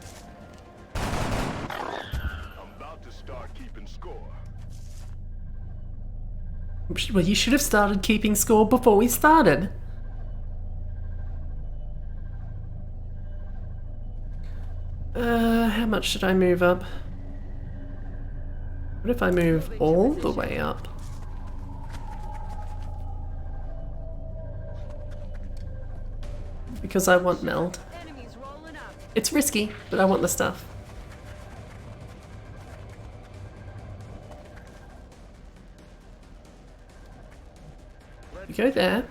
I'm about to start keeping score. Well, you should have started keeping score before we started. How much should I move up? What if I move all the way up? Because I want meld. Enemies rolling up. It's risky, but I want the stuff. You go there.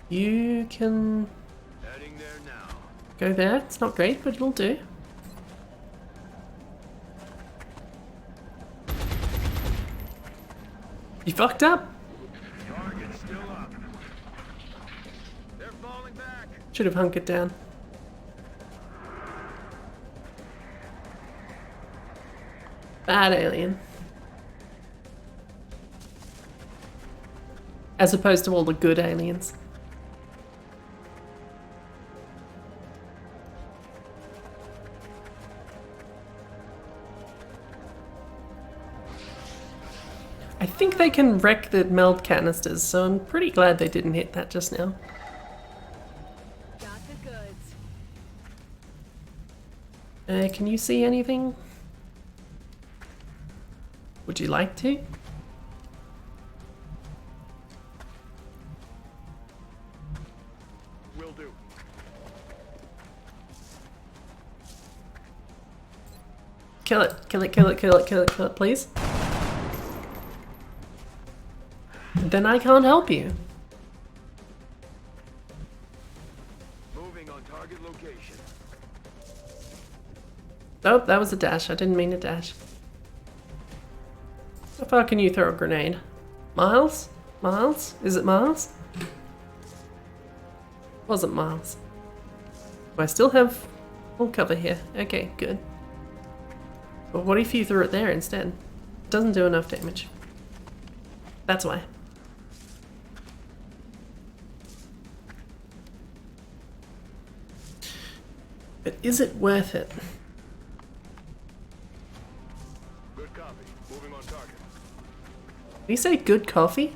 You can Heading there now. go there. It's not great, but it'll do. You fucked up. Target's still up. They're falling back. Should have hunkered down. Bad alien. As opposed to all the good aliens. I think they can wreck the meld canisters, so I'm pretty glad they didn't hit that just now. Got the goods. Can you see anything? Would you like to? Will do. Kill it, kill it, kill it, kill it, kill it, kill it, please. Then I can't help you. Moving on target location. Oh, that was a dash. I didn't mean to dash. How far can you throw a grenade? Miles? Miles? Is it miles? Wasn't miles. Do I still have full cover here? Okay, good. But what if you threw it there instead? It doesn't do enough damage. That's why. But is it worth it? Good copy. Moving on target. Did you say good coffee?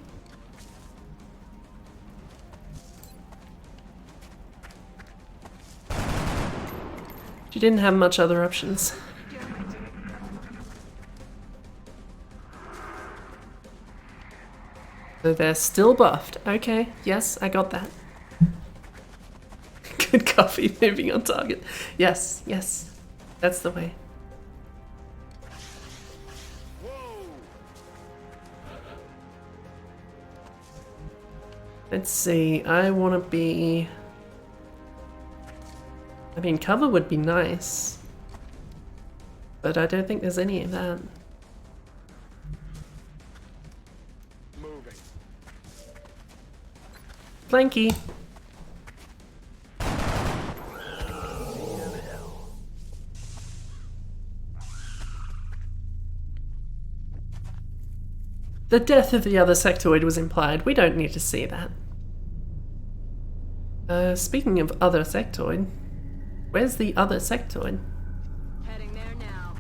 She didn't have much other options. So they're still buffed. Okay, yes, I got that. Good coffee, moving on target. Yes, yes, that's the way. Let's see, I want to be... I mean, cover would be nice. But I don't think there's any of that. Moving. Flanky. The death of the other sectoid was implied. We don't need to see that. Speaking of other sectoid, where's the other sectoid? Heading there now.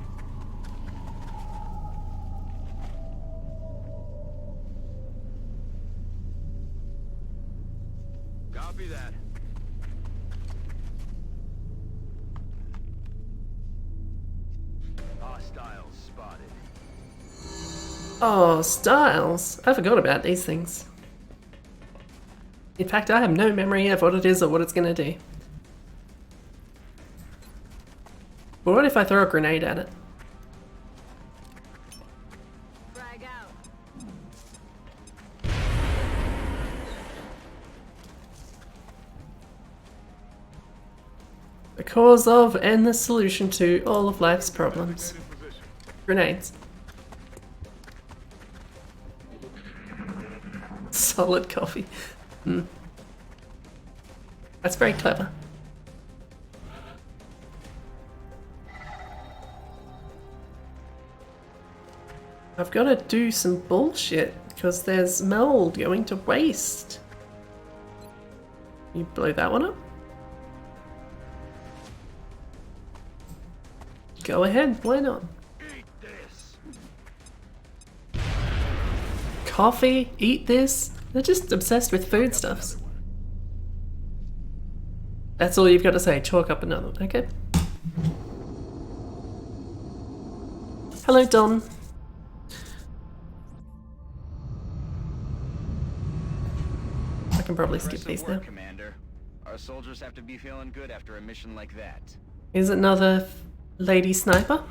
Copy that. Hostiles spotted. Oh, Styles. I forgot about these things. In fact, I have no memory of what it is or what it's going to do. But what if I throw a grenade at it? Frag out. The cause of and the solution to all of life's problems. Grenades. Solid coffee. That's very clever. I've got to do some bullshit because there's mold going to waste. You blow that one up? Go ahead, why not? Eat this. Coffee? Eat this? They're just obsessed with foodstuffs. That's all you've got to say. Chalk up another one, okay? Hello, Don. I can probably skip these now. Commander. Are Our soldiers have to be feeling good after a mission like that. Here's another lady sniper,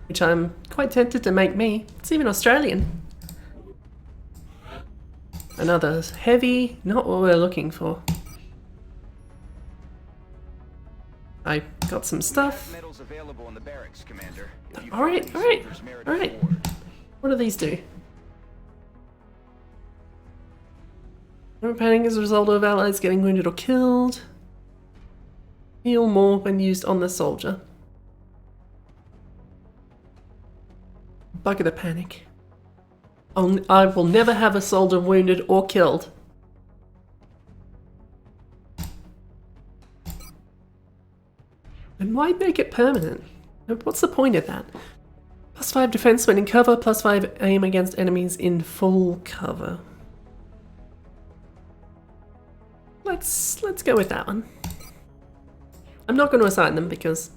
which I'm quite tempted to make me. It's even Australian. Another heavy, not what we're looking for. I got some stuff. Medals available in the barracks, Commander. Alright. What do these do? Panic as a result of allies getting wounded or killed. Heal more when used on the soldier. Bugger the panic. I will never have a soldier wounded or killed. And why make it permanent? What's the point of that? +5 defense when in cover, +5 aim against enemies in full cover. Let's go with that one. I'm not going to assign them because,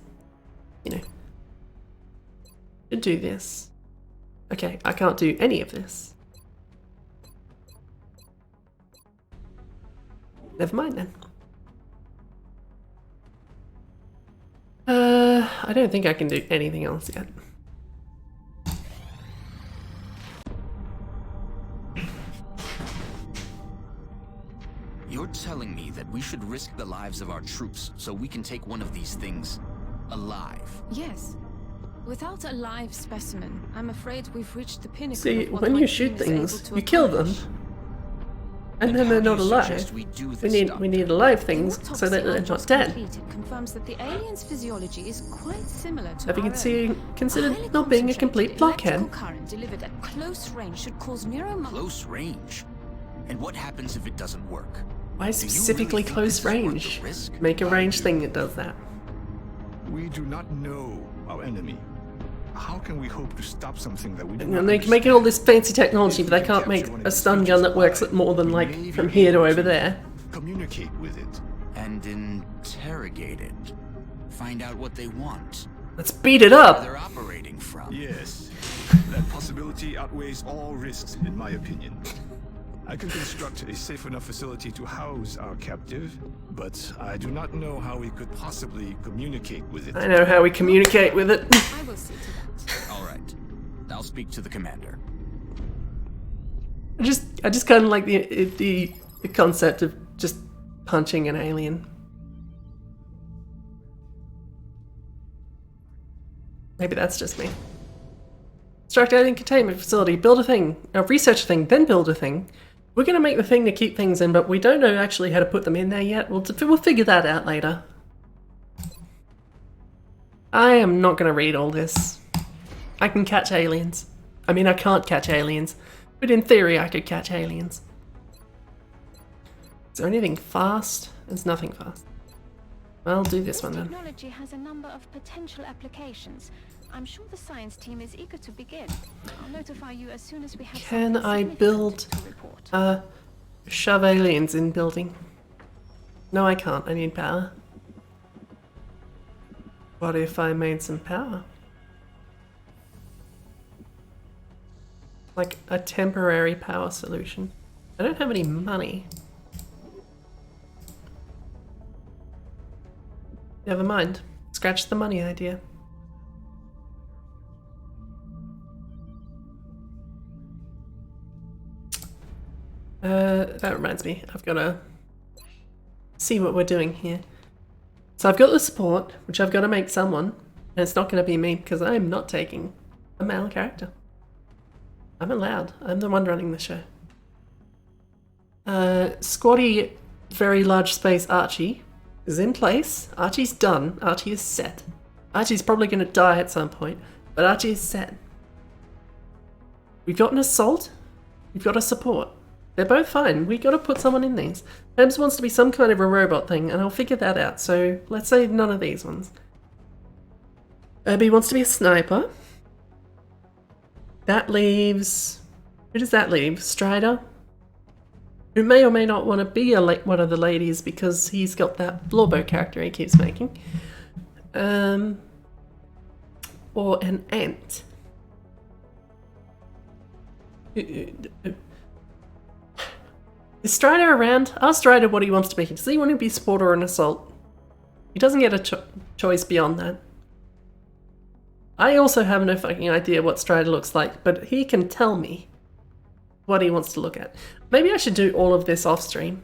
you know, to do this. Okay, I can't do any of this. Never mind then. I don't think I can do anything else yet. You're telling me that we should risk the lives of our troops so we can take one of these things alive? Yes. Without a live specimen, I'm afraid we've reached the pinnacle. See, of what when my you team shoot is able things, to you kill them. accomplish. And then they're not alive. We need alive The things autopsy so that they're I not just dead. completed confirms that the alien's physiology is quite similar to Have you our own. considered A highly not being a concentrated complete blockhead? electrical current delivered at close range should cause neuromuscular. Close range? And what happens if it doesn't work? Why Do you specifically really think close this is worth the range? risk? Make a range thing that does that. We do not know our enemy. How can we hope to stop something that we do not And they can make all this fancy technology, but they can't make a stun gun that works at more than like from here to over there. communicate with it? And interrogate it. Find out what they want. Let's beat it Where up! they're operating from. Yes. That possibility outweighs all risks, in my opinion. I can construct a safe enough facility to house our captive, but I do not know how we could possibly communicate with it. I know how we communicate with it. I will see to that. All right. I'll speak to the commander. I just kind of like the concept of just punching an alien. Maybe that's just me. Construct alien containment facility, build a thing, research a thing, then build a thing. We're gonna make the thing to keep things in, but we don't know actually how to put them in there yet. We'll figure that out later. I am not gonna read all this. I can catch aliens. I mean, I can't catch aliens, but in theory I could catch aliens. Is there anything fast? There's nothing fast. I'll do this one then. Technology has a number of potential applications. I'm sure the science team is eager to begin. I'll notify you as soon as we have Can something I significant build to report. shove aliens in building? No, I can't. I need power. What if I made some power? Like a temporary power solution. I don't have any money. Never mind. Scratch the money idea. That reminds me, I've got to see what we're doing here. So I've got the support, which I've got to make someone, and it's not going to be me because I'm not taking a male character. I'm allowed. I'm the one running the show. Squatty, very large space Archie is in place. Archie's done. Archie is set. Archie's probably going to die at some point, but Archie is set. We've got an assault. We've got a support. They're both fine. We got to put someone in these. Herbs wants to be some kind of a robot thing, and I'll figure that out. So let's say none of these ones. Herbie wants to be a sniper. That leaves... Who does that leave? Strider? Who may or may not want to be one of the ladies because he's got that Blorbo character he keeps making. Or an ant. Is Strider around? Ask Strider what he wants to be. Does he want to be sport or an assault? He doesn't get a choice beyond that. I also have no fucking idea what Strider looks like, but he can tell me what he wants to look at. Maybe I should do all of this off stream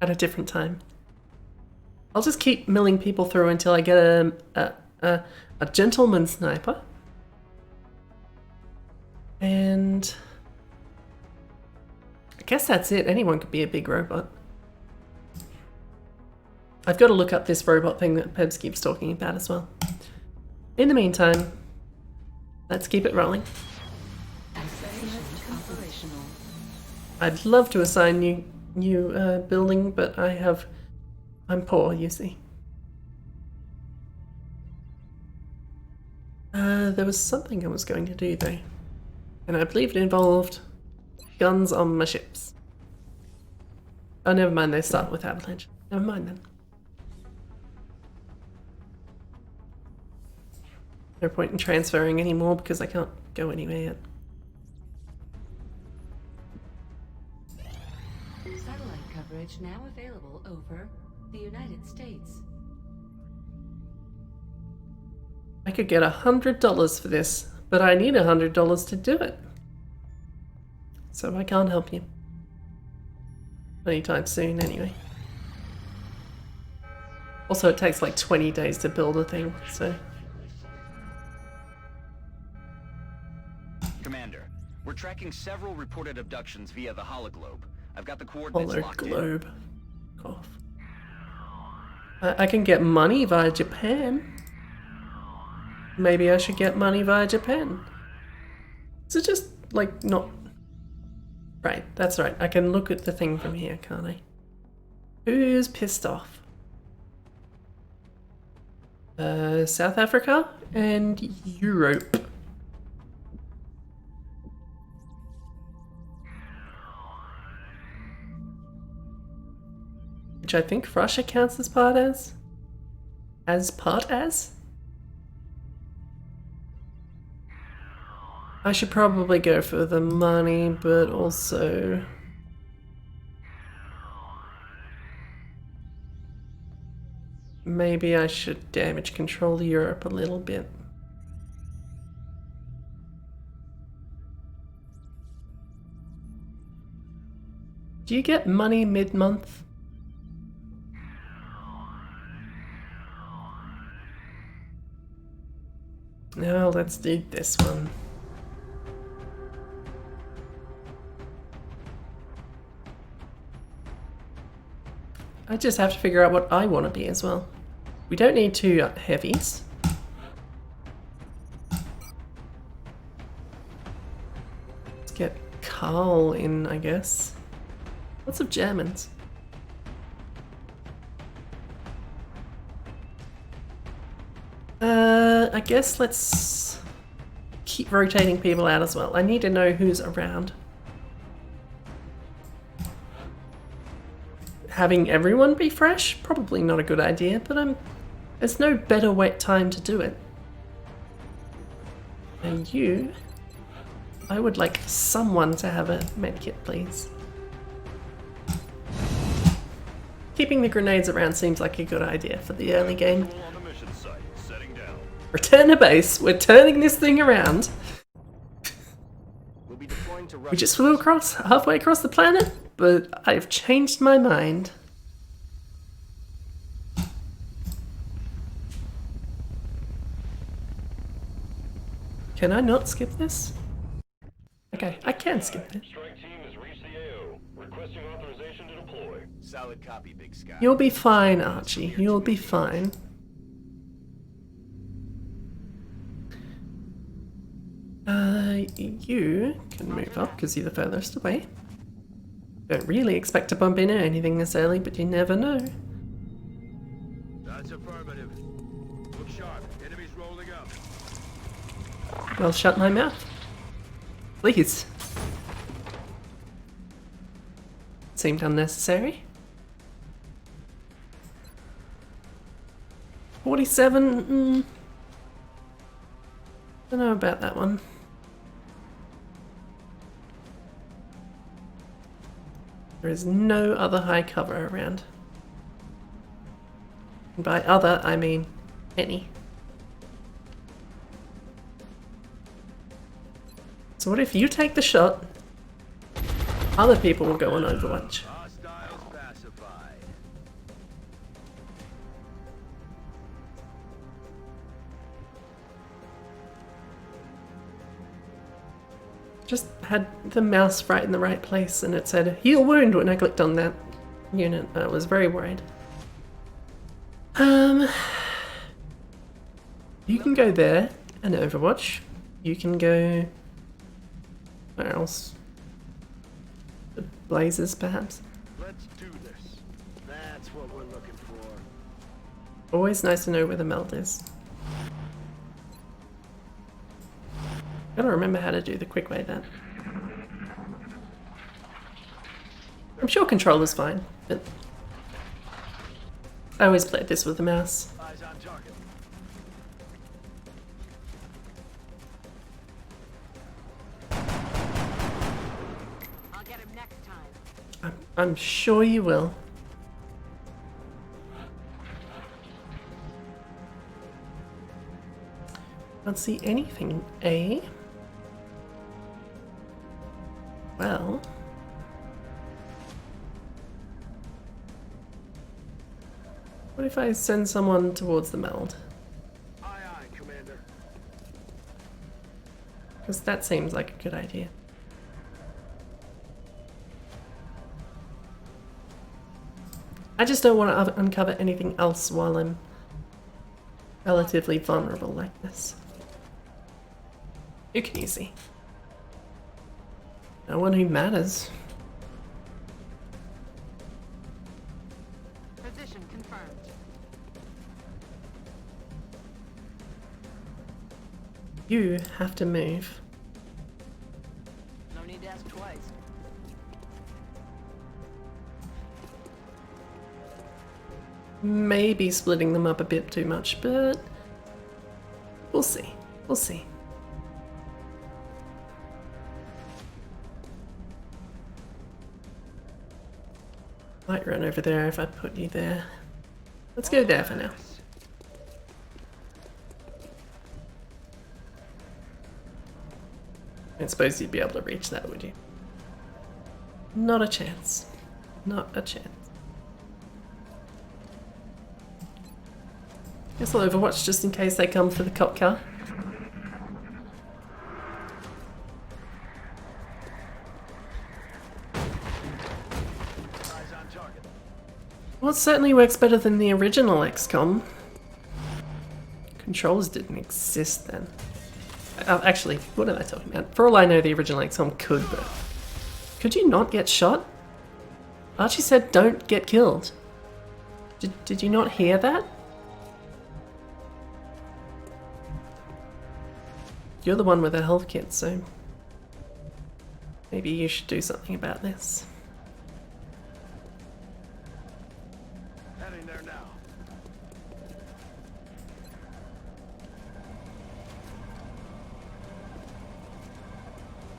at a different time. I'll just keep milling people through until I get a gentleman sniper. And I guess that's it. Anyone could be a big robot. I've got to look up this robot thing that Pebs keeps talking about as well. In the meantime, let's keep it rolling. I'd love to assign new building, but I'm poor, you see. There was something I was going to do though, and I believe it involved guns on my ships. Oh, never mind, they start with avalanche. Never mind then. No point in transferring anymore because I can't go anywhere yet. Satellite coverage now available over the United States. I could get $100 for this, but I need $100 to do it. So I can't help you. Anytime soon, anyway. Also, it takes like 20 days to build a thing, so... Commander, we're tracking several reported abductions via the hologlobe. I've got the coordinates locked in. Hologlobe. Cough. I can get money via Japan. Maybe I should get money via Japan. Is it just, like, not... Right, that's right. I can look at the thing from here, can't I? Who's pissed off? South Africa and Europe. Which I think Russia counts as part as? As part as? I should probably go for the money, but also... maybe I should damage control Europe a little bit. Do you get money mid-month? No, let's do this one. I just have to figure out what I want to be as well. We don't need two heavies. Let's get Carl in, I guess. Lots of Germans. I guess let's keep rotating people out as well. I need to know who's around. Having everyone be fresh? Probably not a good idea, but there's no better time to do it. And you... I would like someone to have a medkit, please. Keeping the grenades around seems like a good idea for the early game. Return to base. We're turning this thing around. We just flew halfway across the planet, but I've changed my mind. Can I not skip this? Okay, I can skip it. Strike team has reached the AO. Requesting authorization to deploy. Solid copy, Big Sky. You'll be fine, Archie. You'll be fine. You can move up because you're the furthest away. Don't really expect to bump into anything this early, but you never know. That's affirmative. Look sharp. Enemies rolling up. Well, shut my mouth. Please. Seemed unnecessary. 47. Don't know about that one. There is no other high cover around. And by other, I mean any. So what if you take the shot? Other people will go on Overwatch. Hostiles pacified. Just had the mouse right in the right place and it said heal wound when I clicked on that unit. I was very worried. You can go there and Overwatch. You can go... where else? The Blazes, perhaps? Let's do this. That's what we're looking for. Always nice to know where the meld is. Gotta remember how to do the quick way then. I'm sure controller's fine, but I always played this with the mouse. Eyes on target. I'll get him next time. I'm sure you will. Can't see anything, eh? Well... what if I send someone towards the meld? Aye, aye, Commander. Because that seems like a good idea. I just don't want to uncover anything else while I'm relatively vulnerable like this. You can easy. No one who matters. Position confirmed. You have to move. No need to ask twice. Maybe splitting them up a bit too much, but we'll see. We'll see. Might run over there if I put you there. Let's go there for now. I don't suppose you'd be able to reach that, would you? Not a chance. Not a chance. Guess I'll overwatch just in case they come for the cop car. Eyes on target. Well, it certainly works better than the original XCOM. Controls didn't exist then. Actually, what am I talking about? For all I know, the original XCOM could, but... could you not get shot? Archie said don't get killed. Did you not hear that? You're the one with a health kit, so... maybe you should do something about this. Heading there now.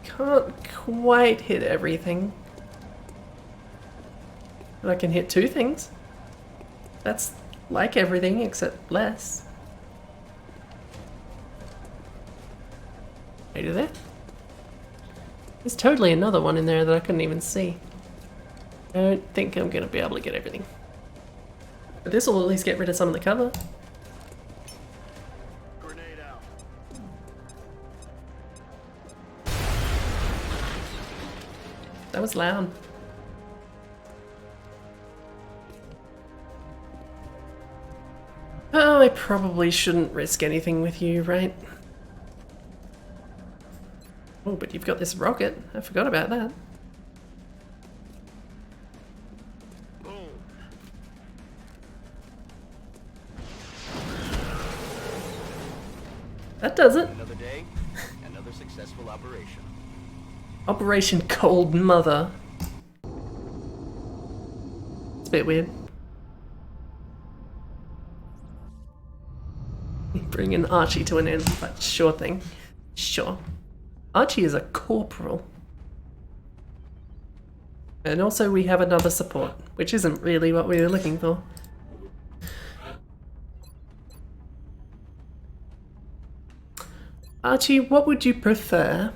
Can't quite hit everything. But I can hit two things. That's like everything except less. Are you there? There's totally another one in there that I couldn't even see. I don't think I'm gonna be able to get everything. But this will at least get rid of some of the cover. Grenade out. That was loud. Oh, I probably shouldn't risk anything with you, right? Oh, but you've got this rocket. I forgot about that. Boom. That does it. Another day, another successful operation. Operation Cold Mother. It's a bit weird. Bringing Archie to an end, but sure thing. Sure. Archie is a corporal. And also we have another support, which isn't really what we were looking for. Archie, what would you prefer?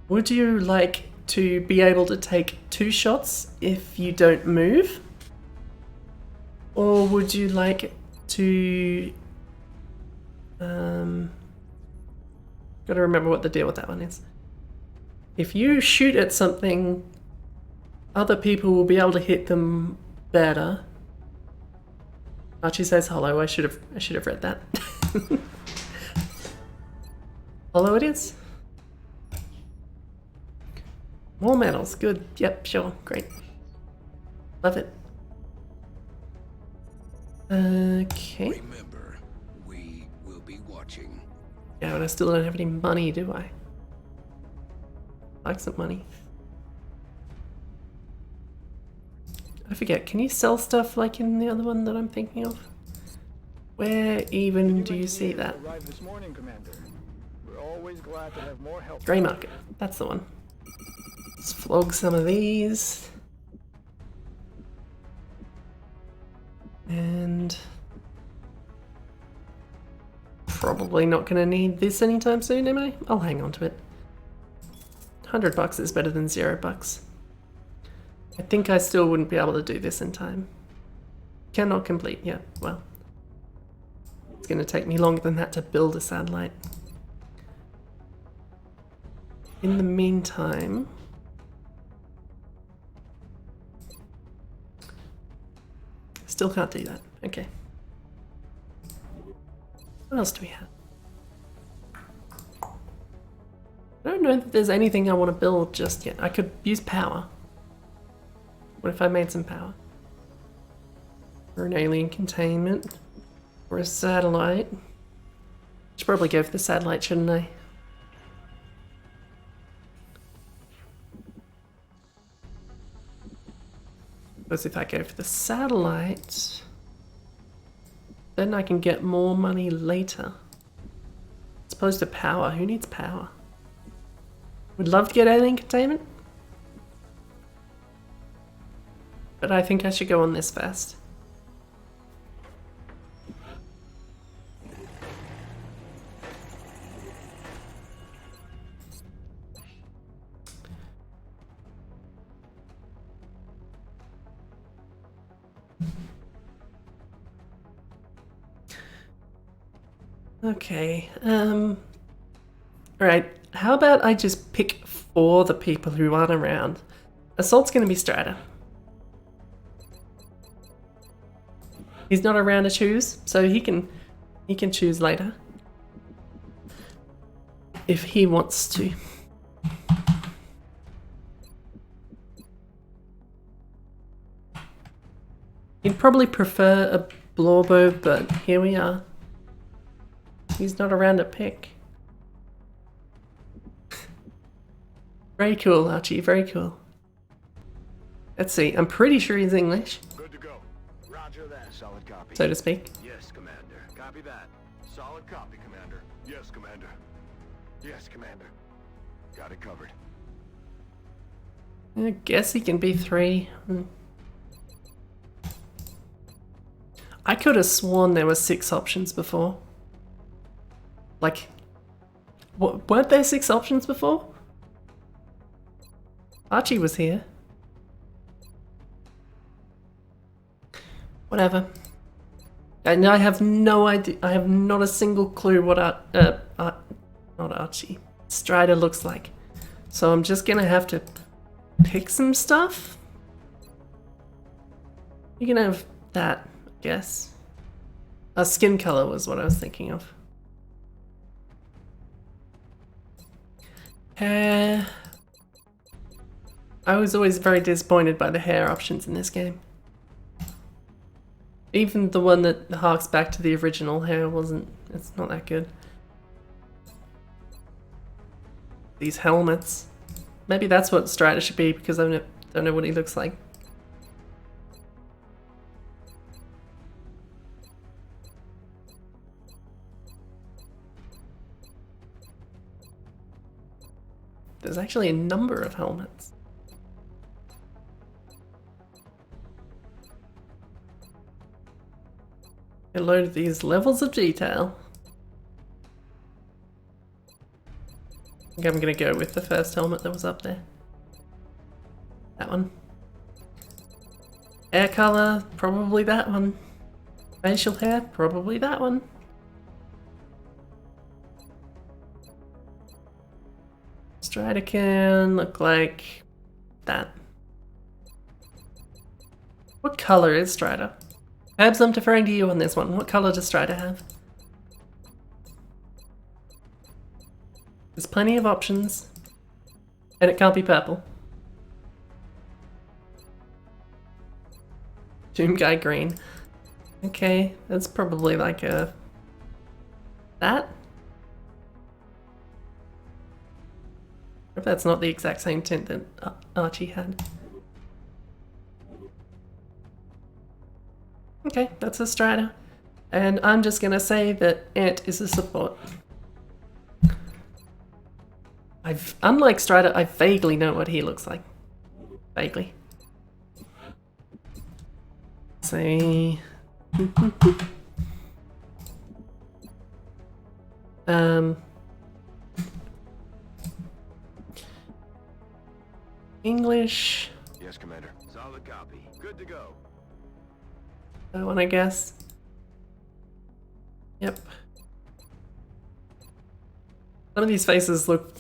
Would you like to be able to take 2 shots if you don't move? Or would you like to... gotta remember what the deal with that one is. If you shoot at something, other people will be able to hit them better. Archie says hello. I should have read that. Hello it is. More medals, good. Yep, sure, great. Love it. Okay. Remember, we will be watching. Yeah, but I still don't have any money, do I? Like some money. I forget, can you sell stuff like in the other one that I'm thinking of? Where even do you see that? Arrived this morning, Commander. We're always glad to have more help. Grey market, that's the one. Let's flog some of these. And probably not going to need this anytime soon, am I? I'll hang on to it. $100 is better than $0. I think I still wouldn't be able to do this in time. Cannot complete, yeah, well. It's going to take me longer than that to build a satellite. In the meantime... Still can't do that, okay. What else do we have? I don't know that there's anything I want to build just yet. I could use power. What if I made some power? Or an alien containment? Or a satellite? Should probably go for the satellite, shouldn't I? Because if I go for the satellite, then I can get more money later. As opposed to power. Who needs power? Would love to get alien containment. But I think I should go on this first. Okay, alright, how about I just pick for the people who aren't around? Assault's gonna be Strider. He's not around to choose, so he can choose later. If he wants to. He'd probably prefer a Blorbo, but here we are. He's not around to pick. Very cool, Archie, very cool. Let's see, I'm pretty sure he's English. Good to go. Roger that. Solid copy. So to speak. Yes, Commander. Copy that. Solid copy, Commander. Yes, Commander. Yes, Commander. Got it covered. I guess he can be 3. I could have sworn there were 6 options before. Like, weren't there 6 options before? Archie was here. Whatever. And I have no idea. I have not a single clue what not Archie. Strider looks like. So I'm just gonna have to pick some stuff. You can have that, I guess. Skin color was what I was thinking of. Hair. I was always very disappointed by the hair options in this game. Even the one that harks back to the original hair it's not that good. These helmets. Maybe that's what Strider should be because I don't know what he looks like. There's actually a number of helmets. A load of these levels of detail. I think I'm gonna go with the first helmet that was up there. That one. Hair color, probably that one. Facial hair, probably that one. Strider can look like that. What color is Strider? Perhaps I'm deferring to you on this one. What color does Strider have? There's plenty of options. And it can't be purple. Doom Guy green. Okay, that's probably like a... that? If that's not the exact same tint that Archie had. Okay, that's a Strider. And I'm just gonna say that Ant is a support. Unlike Strider, I vaguely know what he looks like. Vaguely. See. English. Yes, Commander. Solid copy. Good to go. That one, I guess. Yep. Some of these faces look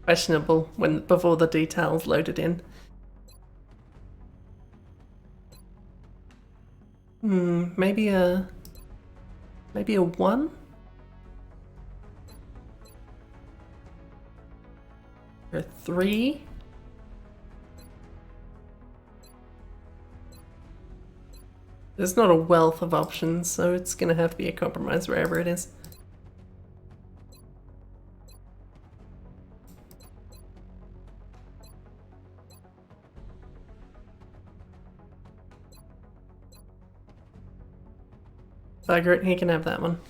questionable before the details loaded in. Maybe a 1? Or a 3? There's not a wealth of options, so it's gonna have to be a compromise wherever it is. Bugger it, he can have that one.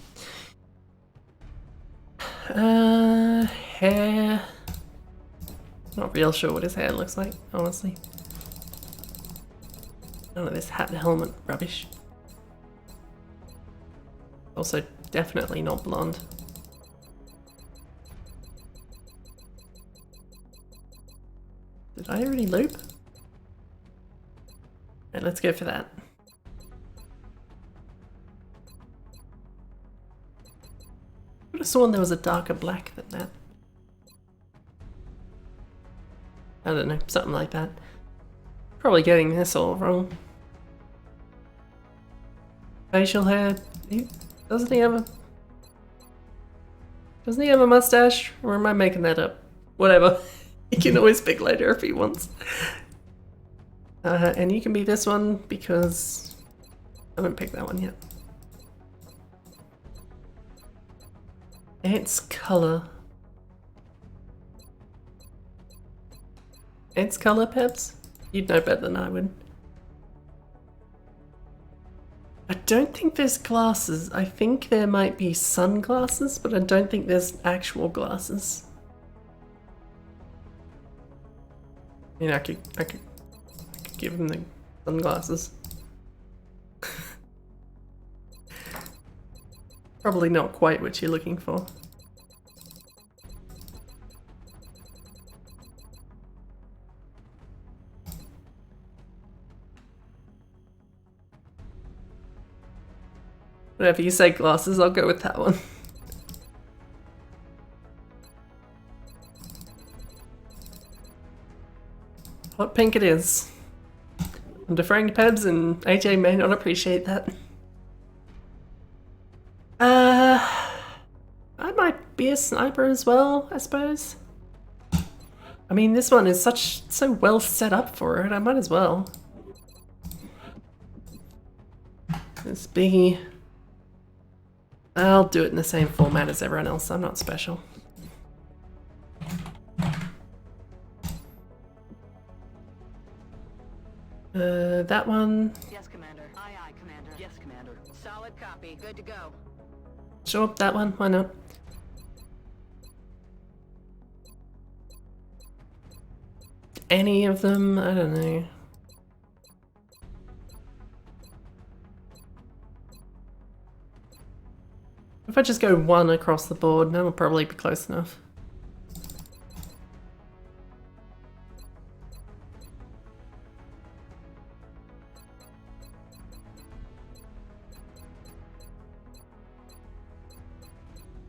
Hair. Not real sure what his hair looks like, honestly. None of this hat and helmet rubbish. Also, definitely not blonde. Did I already loop? Right, let's go for that. I would have sworn there was a darker black than that. I don't know, something like that. Probably getting this all wrong. Facial hair. Doesn't he have a mustache? Or am I making that up? Whatever. He can always pick later if he wants. And you can be this one because I haven't picked that one yet. Ants color. Ants color, Peps? You'd know better than I would. I don't think there's glasses. I think there might be sunglasses, but I don't think there's actual glasses. I mean, I could give him the sunglasses. Probably not quite what you're looking for. Whenever you say glasses, I'll go with that one. Hot pink it is. I'm deferring to Pebs and AJ may not appreciate that. I might be a sniper as well, I suppose. I mean, this one is so well set up for it, I might as well. Let's be... I'll do it in the same format as everyone else, I'm not special. That one. Yes, Commander. Aye, aye, Commander. Yes, Commander. Solid copy. Good to go. Sure, that one, why not? Any of them? I don't know. If I just go one across the board, that'll probably be close enough.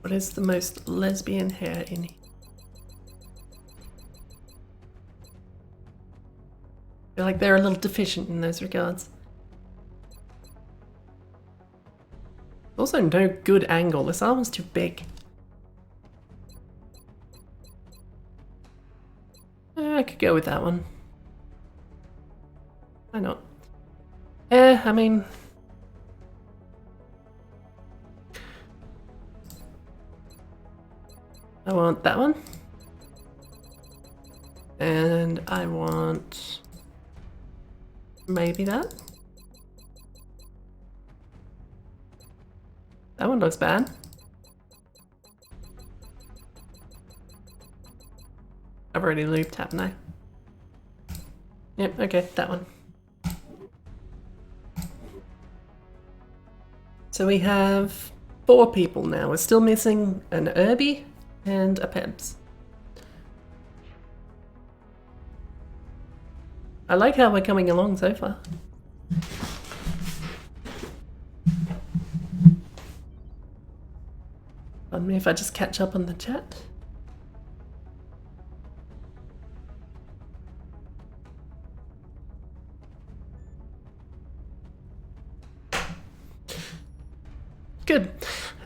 What is the most lesbian hair in here? I feel like they're a little deficient in those regards. Also, no good angle. This arm is too big. I could go with that one. Why not? I mean... I want that one. And I want... maybe that. That one looks bad. I've already looped, haven't I? Yep, okay, that one. So we have 4 people now. We're still missing an Irby and a Pebs. I like how we're coming along so far. Pardon me if I just catch up on the chat. Good.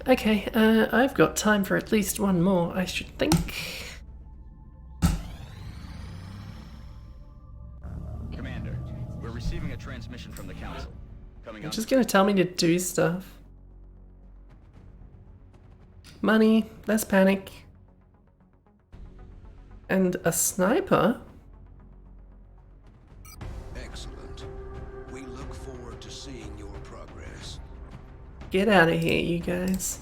Okay, I've got time for at least one more, I should think. Commander, we're receiving a transmission from the Council. Coming You're on. just gonna tell me to do stuff. Money, less panic. And a sniper? Excellent. We look forward to seeing your progress. Get out of here, you guys.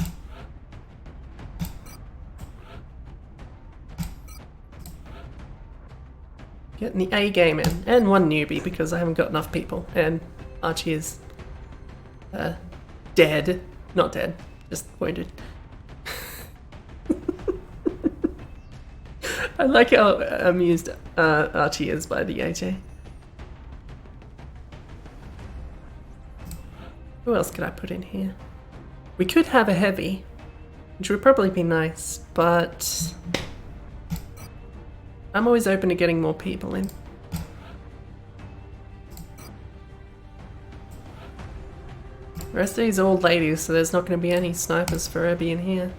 Getting the A game in. And one newbie because I haven't got enough people. And Archie is dead. Not dead, just wounded. I like how amused Archie is by the AJ. Who else could I put in here? We could have a heavy, which would probably be nice, but I'm always open to getting more people in. The rest of these are old ladies, so there's not going to be any snipers for Irby in here.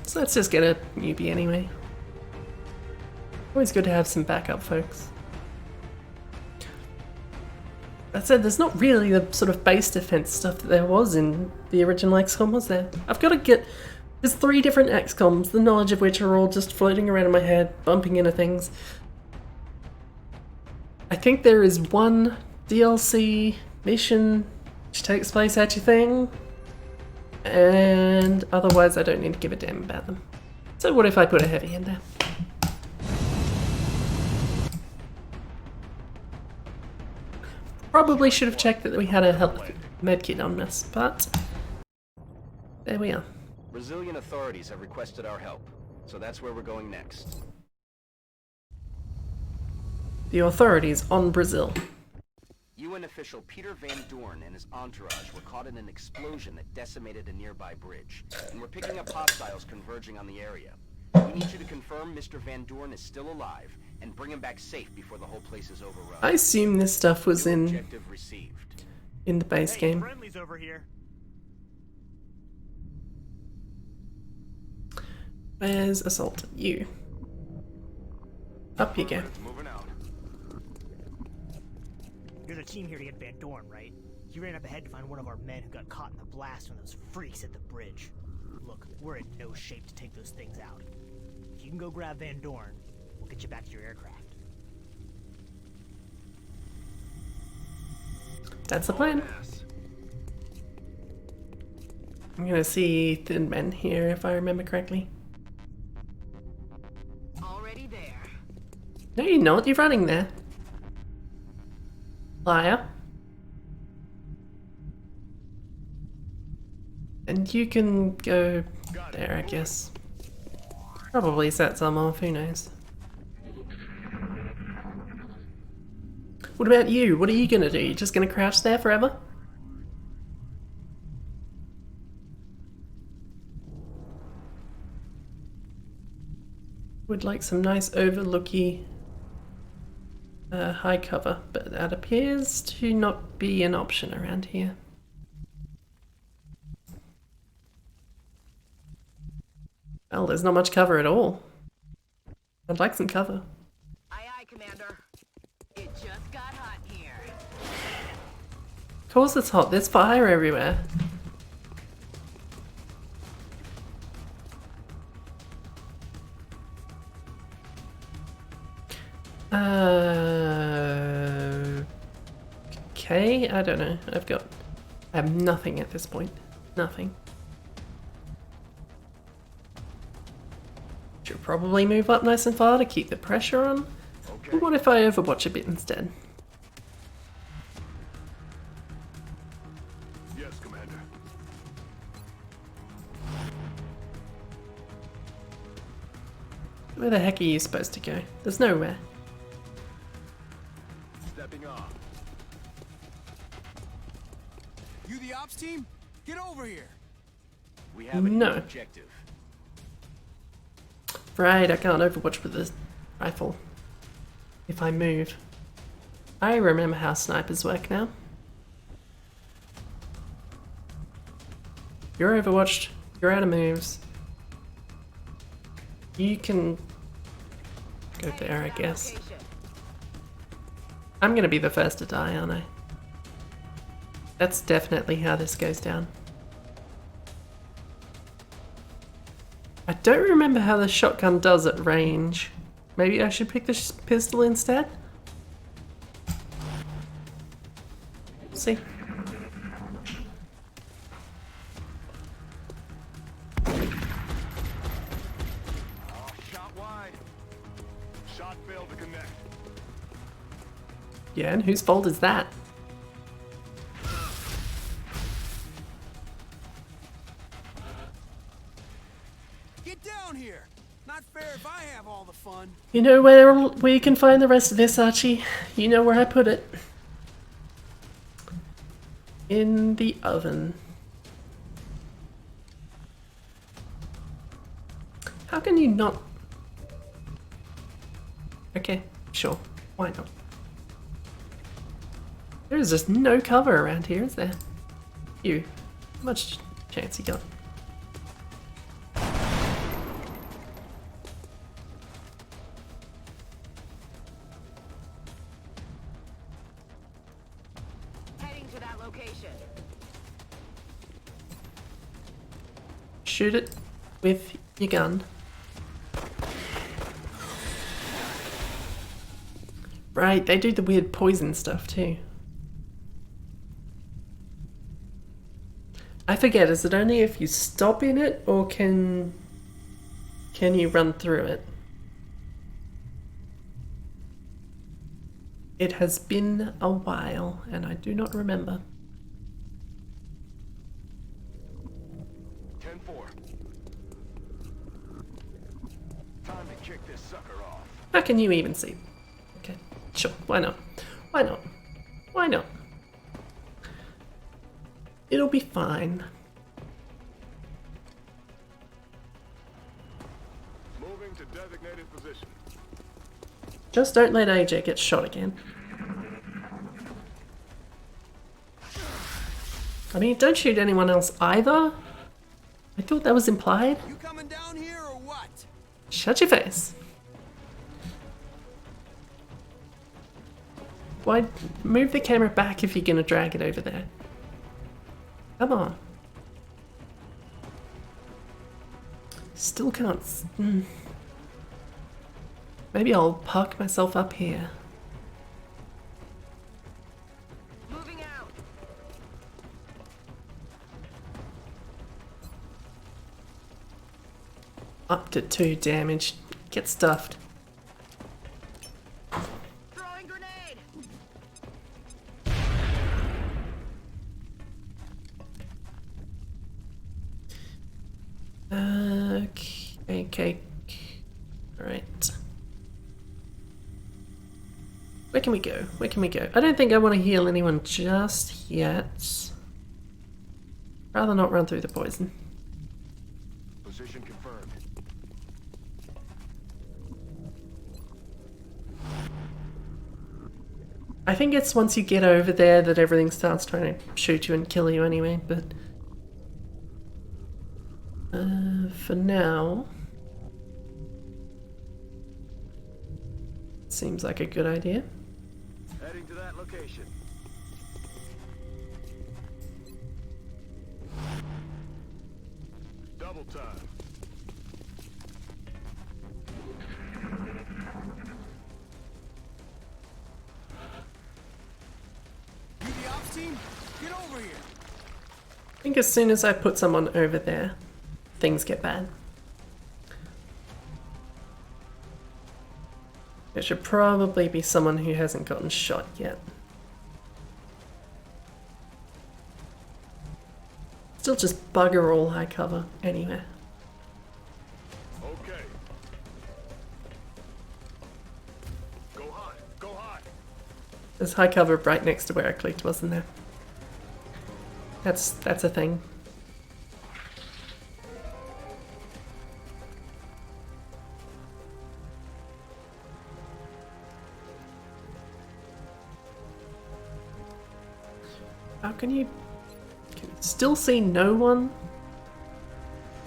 So let's just get a newbie anyway. Always good to have some backup folks. That said, there's not really the sort of base defense stuff that there was in the original XCOM, was there? I've got to get... There's 3 different XCOMs, the knowledge of which are all just floating around in my head, bumping into things. I think there is one DLC mission which takes place at your thing. And otherwise I don't need to give a damn about them. So what if I put a heavy in there? Probably should have checked that we had a health medkit on us, but there we are. Brazilian authorities have requested our help, so that's where we're going next. The authorities on Brazil. UN official Peter Van Doorn and his entourage were caught in an explosion that decimated a nearby bridge, and we're picking up hostiles converging on the area. We need you to confirm Mr. Van Doorn is still alive, and bring him back safe before the whole place is overrun. I assume this stuff was in the base game. Friendly's over here. Where's Assault? You. Up you go. Moving out. You're the team here to get Van Doorn, right? You ran up ahead to find one of our men who got caught in the blast when those freaks hit the bridge. Look, we're in no shape to take those things out. If you can go grab Van Doorn, we'll get you back to your aircraft. That's the plan. I'm gonna see Thin Men here if I remember correctly. Already there. No, you're not. You're running there. Liar. And you can go there, I guess. Probably set some off, who knows. What about you? What are you gonna do? You just gonna crouch there forever? Would like some nice overlooky high cover, but that appears to not be an option around here. Well, there's not much cover at all. I'd like some cover. Aye, aye, Commander. It just got hot here. Of course it's hot, there's fire everywhere. Okay, I don't know. I have nothing at this point. Nothing. Should probably move up nice and far to keep the pressure on. Okay. What if I overwatch a bit instead? Yes, Commander. Where the heck are you supposed to go? There's nowhere. Stepping off. You the ops team? Get over here. We have a new No. objective. Right, I can't overwatch with this rifle. If I move. I remember how snipers work now. You're overwatched, you're out of moves. You can go there, I guess. I'm gonna be the first to die, aren't I? That's definitely how this goes down. I don't remember how the shotgun does at range. Maybe I should pick the pistol instead? See. Shot wide. Shot failed to connect. Yeah, and whose fault is that? Get down here. Not fair if I have all the fun. You know where you can find the rest of this, Archie? You know where I put it. In the oven. How can you not... Okay, sure. Why not? There is just no cover around here, is there? You. How much chance you got? Heading to that location. Shoot it with your gun. Right, they do the weird poison stuff too. I forget, is it only if you stop in it, or can you run through it? It has been a while, and I do not remember. 10-4. Time to kick this sucker off. How can you even see? Okay, sure, why not? Why not? Why not? It'll be fine. Moving to designated position. Just don't let AJ get shot again. I mean, don't shoot anyone else either. I thought that was implied. You coming down here or what? Shut your face. Why move the camera back if you're gonna drag it over there? Come on. Still can't. Maybe I'll park myself up here. Moving out. Up to 2 damage. Get stuffed. Throwing grenade. Alright. Where can we go? Where can we go? I don't think I want to heal anyone just yet. Rather not run through the poison. Position confirmed. I think it's once you get over there that everything starts trying to shoot you and kill you anyway, but... for now... Seems like a good idea. Heading to that location. Double time. You the ops team? Get over here. I think as soon as I put someone over there, things get bad. There should probably be someone who hasn't gotten shot yet. Still just bugger all high cover anywhere. Okay. Go hot. Go hot. There's high cover right next to where I clicked, wasn't there? That's a thing. How can you still see no one?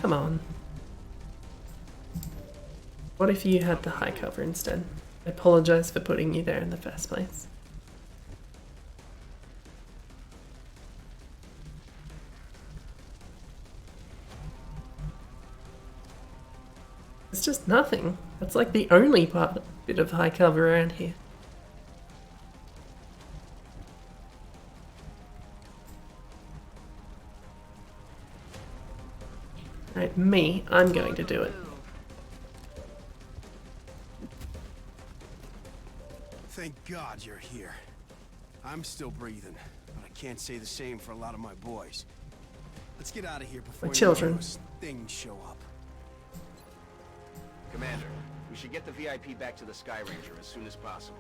Come on. What if you had the high cover instead? I apologize for putting you there in the first place. It's just nothing. That's like the only bit of high cover around here. Right, me, I'm going to do it. Thank God you're here. I'm still breathing, but I can't say the same for a lot of my boys. Let's get out of here before My children. those things show up. Commander, we should get the VIP back to the Sky Ranger as soon as possible.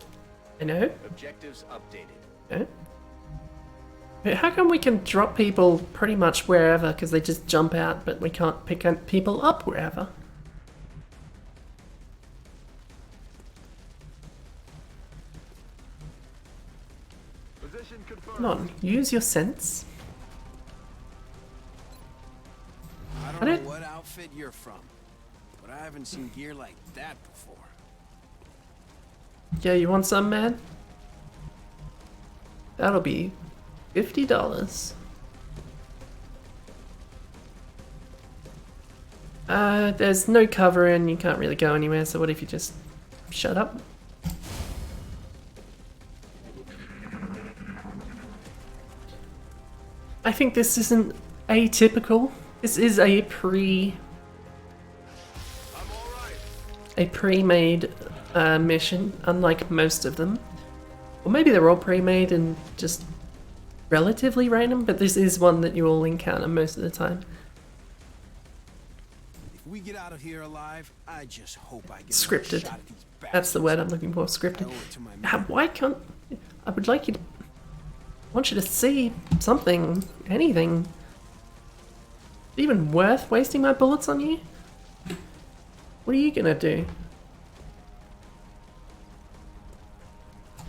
I know. Objectives updated. Okay. But how come we can drop people pretty much wherever because they just jump out, but we can't pick people up wherever? Position confirmed. Come on, use your sense. I I don't don't- know what outfit you're from, but I haven't seen gear like that before. Yeah, you want some, man? That'll be $50. There's no cover and you can't really go anywhere, so what if you just shut up? I think this isn't atypical. This is a pre-made mission, unlike most of them. Or maybe they're all pre-made and just relatively random, but this is one that you will encounter most of the time. If we get out of here alive, I just hope I get Scripted. a shot at these That's the word I'm looking for, scripted. Why can't... I would like you to... I want you to see something, anything. Even worth wasting my bullets on you? What are you gonna do?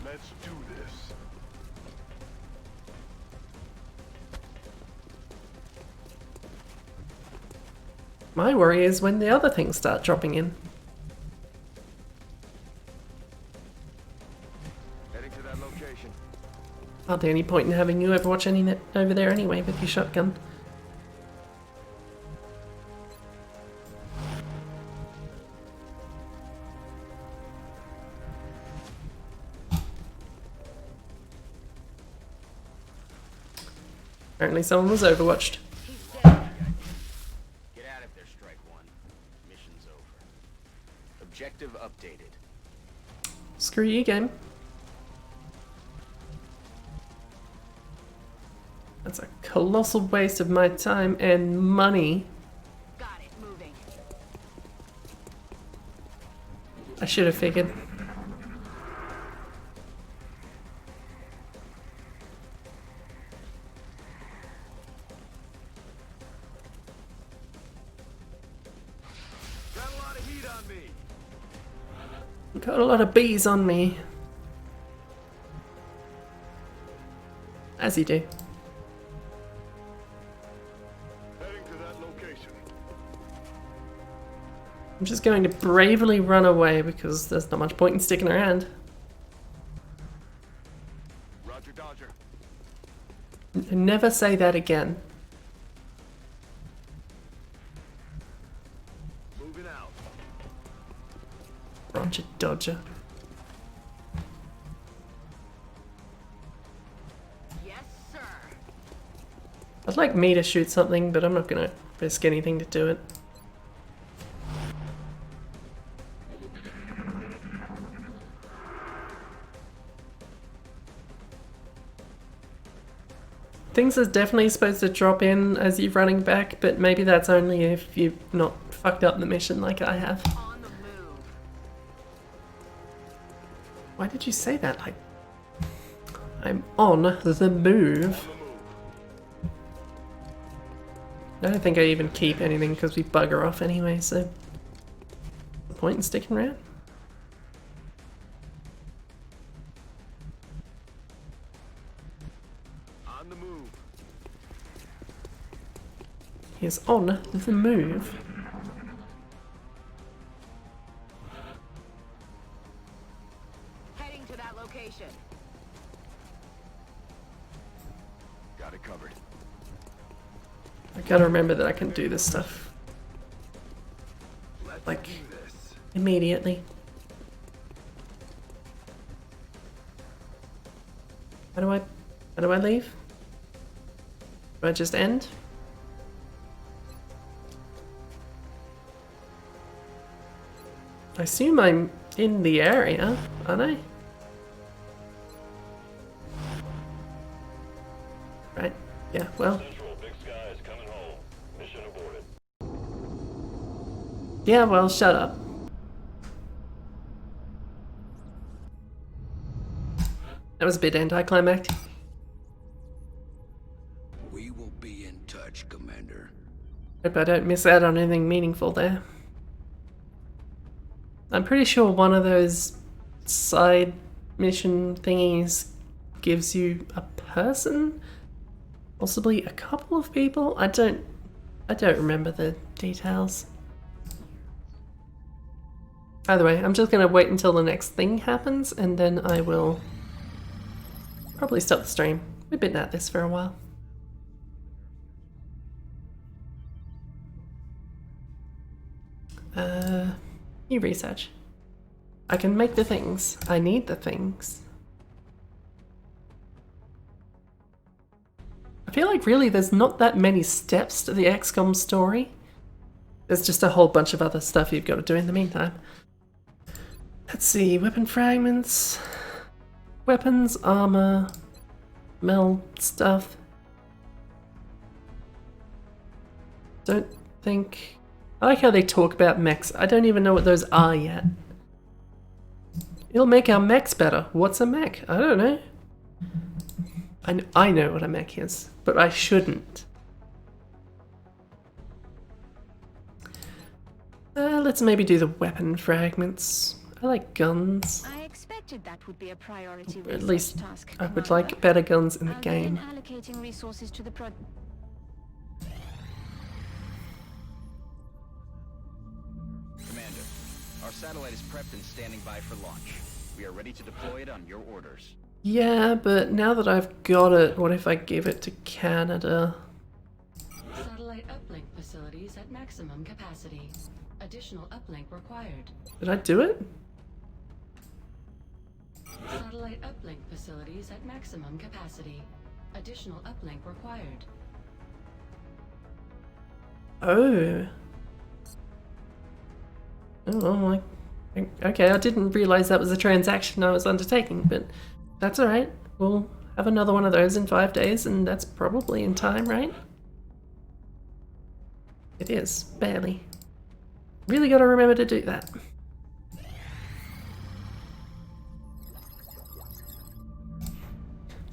Let's do this. My worry is when the other things start dropping in. Heading to that location. Hardly any point in having you overwatch any over there anyway with your shotgun. Apparently someone was overwatched. Get out of there, Strike One. Mission's over. Objective updated. Screw you, game. That's a colossal waste of my time and money. Got it, moving. I should have figured. Got a lot of heat on me. Got a lot of bees on me. As you do. Heading to that location. I'm just going to bravely run away because there's not much point in sticking around. Roger, Dodger. Never say that again. Moving out. Roger Dodger. Yes, sir. I'd like me to shoot something, but I'm not gonna risk anything to do it. Things are definitely supposed to drop in as you're running back, but maybe that's only if you've not fucked up the mission like I have. On the move. Why did you say that? Like, I'm on the move. I don't think I even keep anything because we bugger off anyway, so the point in sticking around. On the move. He's on the move. Heading to that location. Got it covered. I gotta remember that I can do this stuff Let's like do this. immediately. How do I leave? Do I just end? I assume I'm in the area, aren't I? Right, yeah, well. Yeah, well, shut up. That was a bit anticlimactic. We will be in touch, Commander. Hope I don't miss out on anything meaningful there. I'm pretty sure one of those side mission thingies gives you a person? Possibly a couple of people? I don't remember the details. Either way, I'm just gonna wait until the next thing happens and then I will probably stop the stream. We've been at this for a while. New research. I can make the things. I need the things. I feel like really there's not that many steps to the XCOM story. There's just a whole bunch of other stuff you've got to do in the meantime. Let's see, weapon fragments, weapons, armor, meld stuff. Don't think... I like how they talk about mechs. I don't even know what those are yet. It'll make our mechs better. What's a mech? I don't know. I know what a mech is, but I shouldn't. Let's maybe do the weapon fragments. I like guns. I expected that would be a priority At research least task, I would Commander. like better guns in the I'll game. begin allocating resources to the project. Commander, our satellite is prepped and standing by for launch. We are ready to deploy it on your orders. Yeah, but now that I've got it, what if I give it to Canada? Satellite uplink facilities at maximum capacity. Additional uplink required. Did I do it? Satellite uplink facilities at maximum capacity. Additional uplink required. Oh. Oh, okay, I didn't realize that was a transaction I was undertaking, but that's alright. We'll have another one of those in 5 days, and that's probably in time, right? It is, barely. Really gotta remember to do that.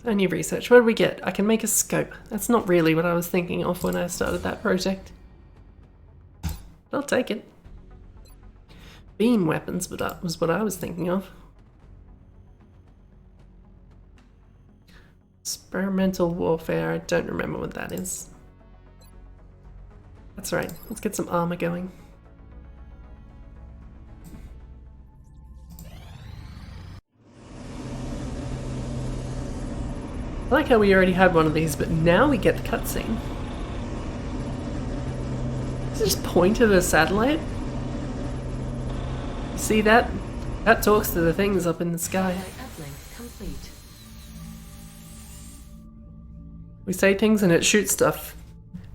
Only research. What do we get? I can make a scope. That's not really what I was thinking of when I started that project. I'll take it. Beam weapons, but that was what I was thinking of. Experimental warfare. I don't remember what that is. That's right. Let's get some armor going. I like how we already had one of these, but now we get the cutscene. Does it just point at a satellite? See that? That talks to the things up in the sky. We say things and it shoots stuff.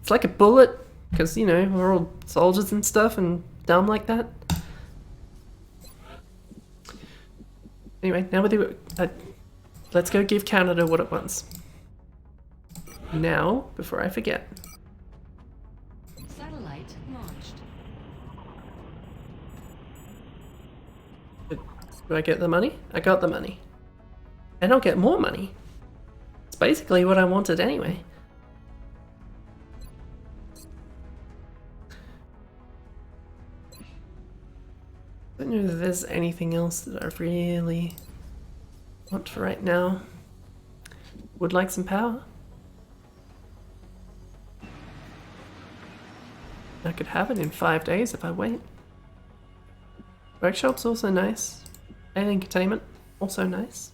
It's like a bullet, because, you know, we're all soldiers and stuff and dumb like that. Anyway, now let's go give Canada what it wants. Now, before I forget. Satellite launched. Do I get the money? I got the money. And I'll get more money. It's basically what I wanted anyway. I don't know if there's anything else that I really want for right now. Would like some power. I could have it in 5 days if I wait. Workshop's also nice. Alien containment, also nice.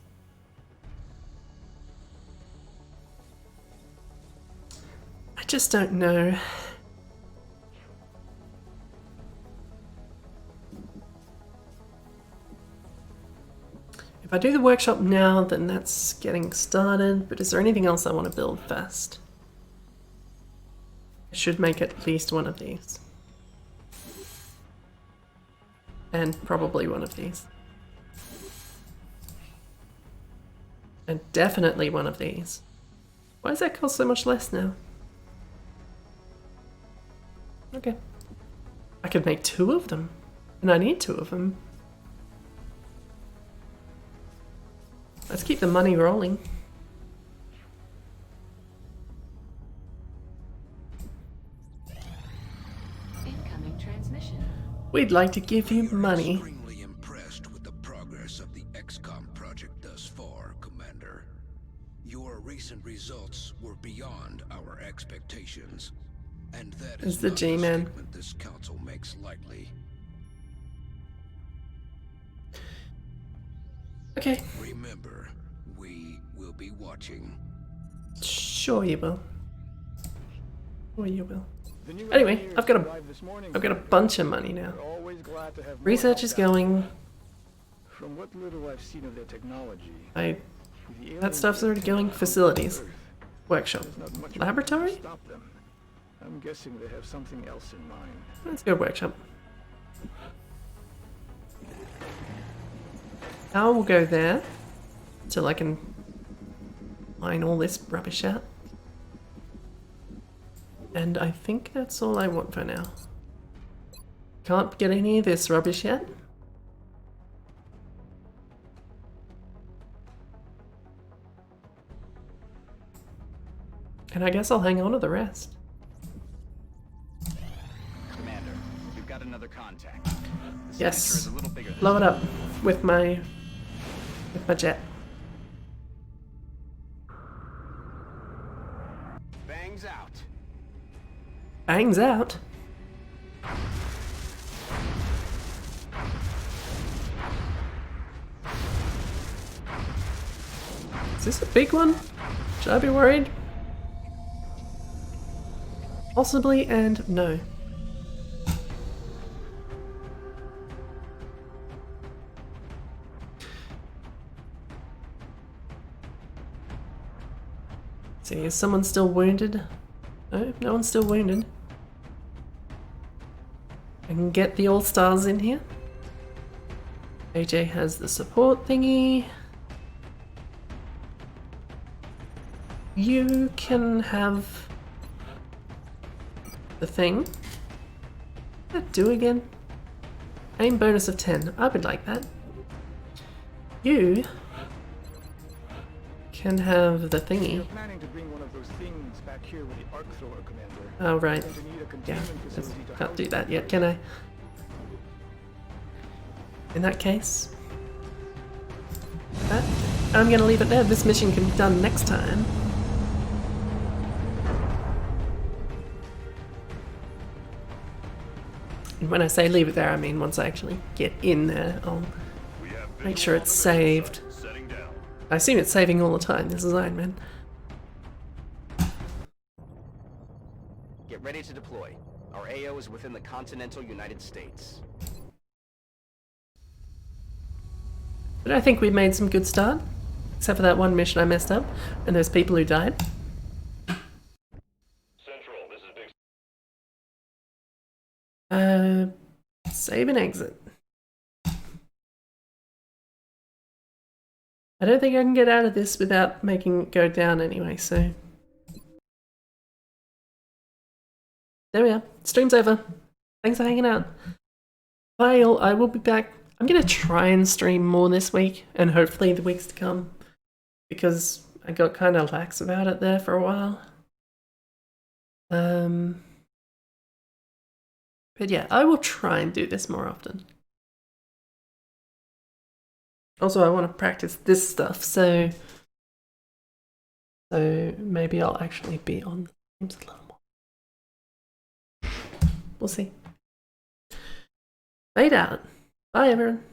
I just don't know. If I do the workshop now, then that's getting started, but is there anything else I want to build first? I should make at least one of these. And probably one of these. And definitely one of these. Why does that cost so much less now? Okay. I could make 2 of them. And I need 2 of them. Let's keep the money rolling. Incoming transmission. We'd like to give you money. Extremely impressed with the progress of the XCOM project thus far, Commander. Your recent results were beyond our expectations, and that is the not a G-Man. statement this council makes lightly. Okay. Remember, we will be watching. Sure you will. Sure you will. Anyway, I've got a bunch of money now. Research is going. From what little I've seen of their technology, That stuff's already going. Facilities. Workshop. Laboratory? stop them. I'm guessing they have something else in mind. Let's go workshop. Now we'll go there till I can mine all this rubbish out. And I think that's all I want for now. Can't get any of this rubbish yet. And I guess I'll hang on to the rest. Commander, we've got another contact. The Yes. signature is a little bigger than Blow it up with my jet. bangs out. Bangs out. Is this a big one? Should I be worried? Possibly and no. See, is someone still wounded? No, no one's still wounded. I can get the all-stars in here. AJ has the support thingy. You can have the thing. What does that do again? Aim bonus of 10. I would like that. You can have the We're thingy. planning to bring one of those things back here with the arc thrower, Commander. Oh, right. We're going to need a Yeah, containment facility to can't house do the that yet, can I? In that case, I'm gonna leave it there. This mission can be done next time. And when I say leave it there, I mean once I actually get in there, I'll make sure it's saved. I assume it's saving all the time. This is Iron Man. Get ready to deploy. Our AO is within the continental United States. But I think we made some good start. Except for that one mission I messed up, and those people who died. Central, this is Big. Save and exit. I don't think I can get out of this without making it go down anyway, so... There we are. Stream's over. Thanks for hanging out. Bye all. I will be back. I'm gonna try and stream more this week, and hopefully the weeks to come, because I got kind of lax about it there for a while. But yeah, I will try and do this more often. Also, I want to practice this stuff, so maybe I'll actually be on the streams a little more. We'll see. Fade out. Bye, everyone.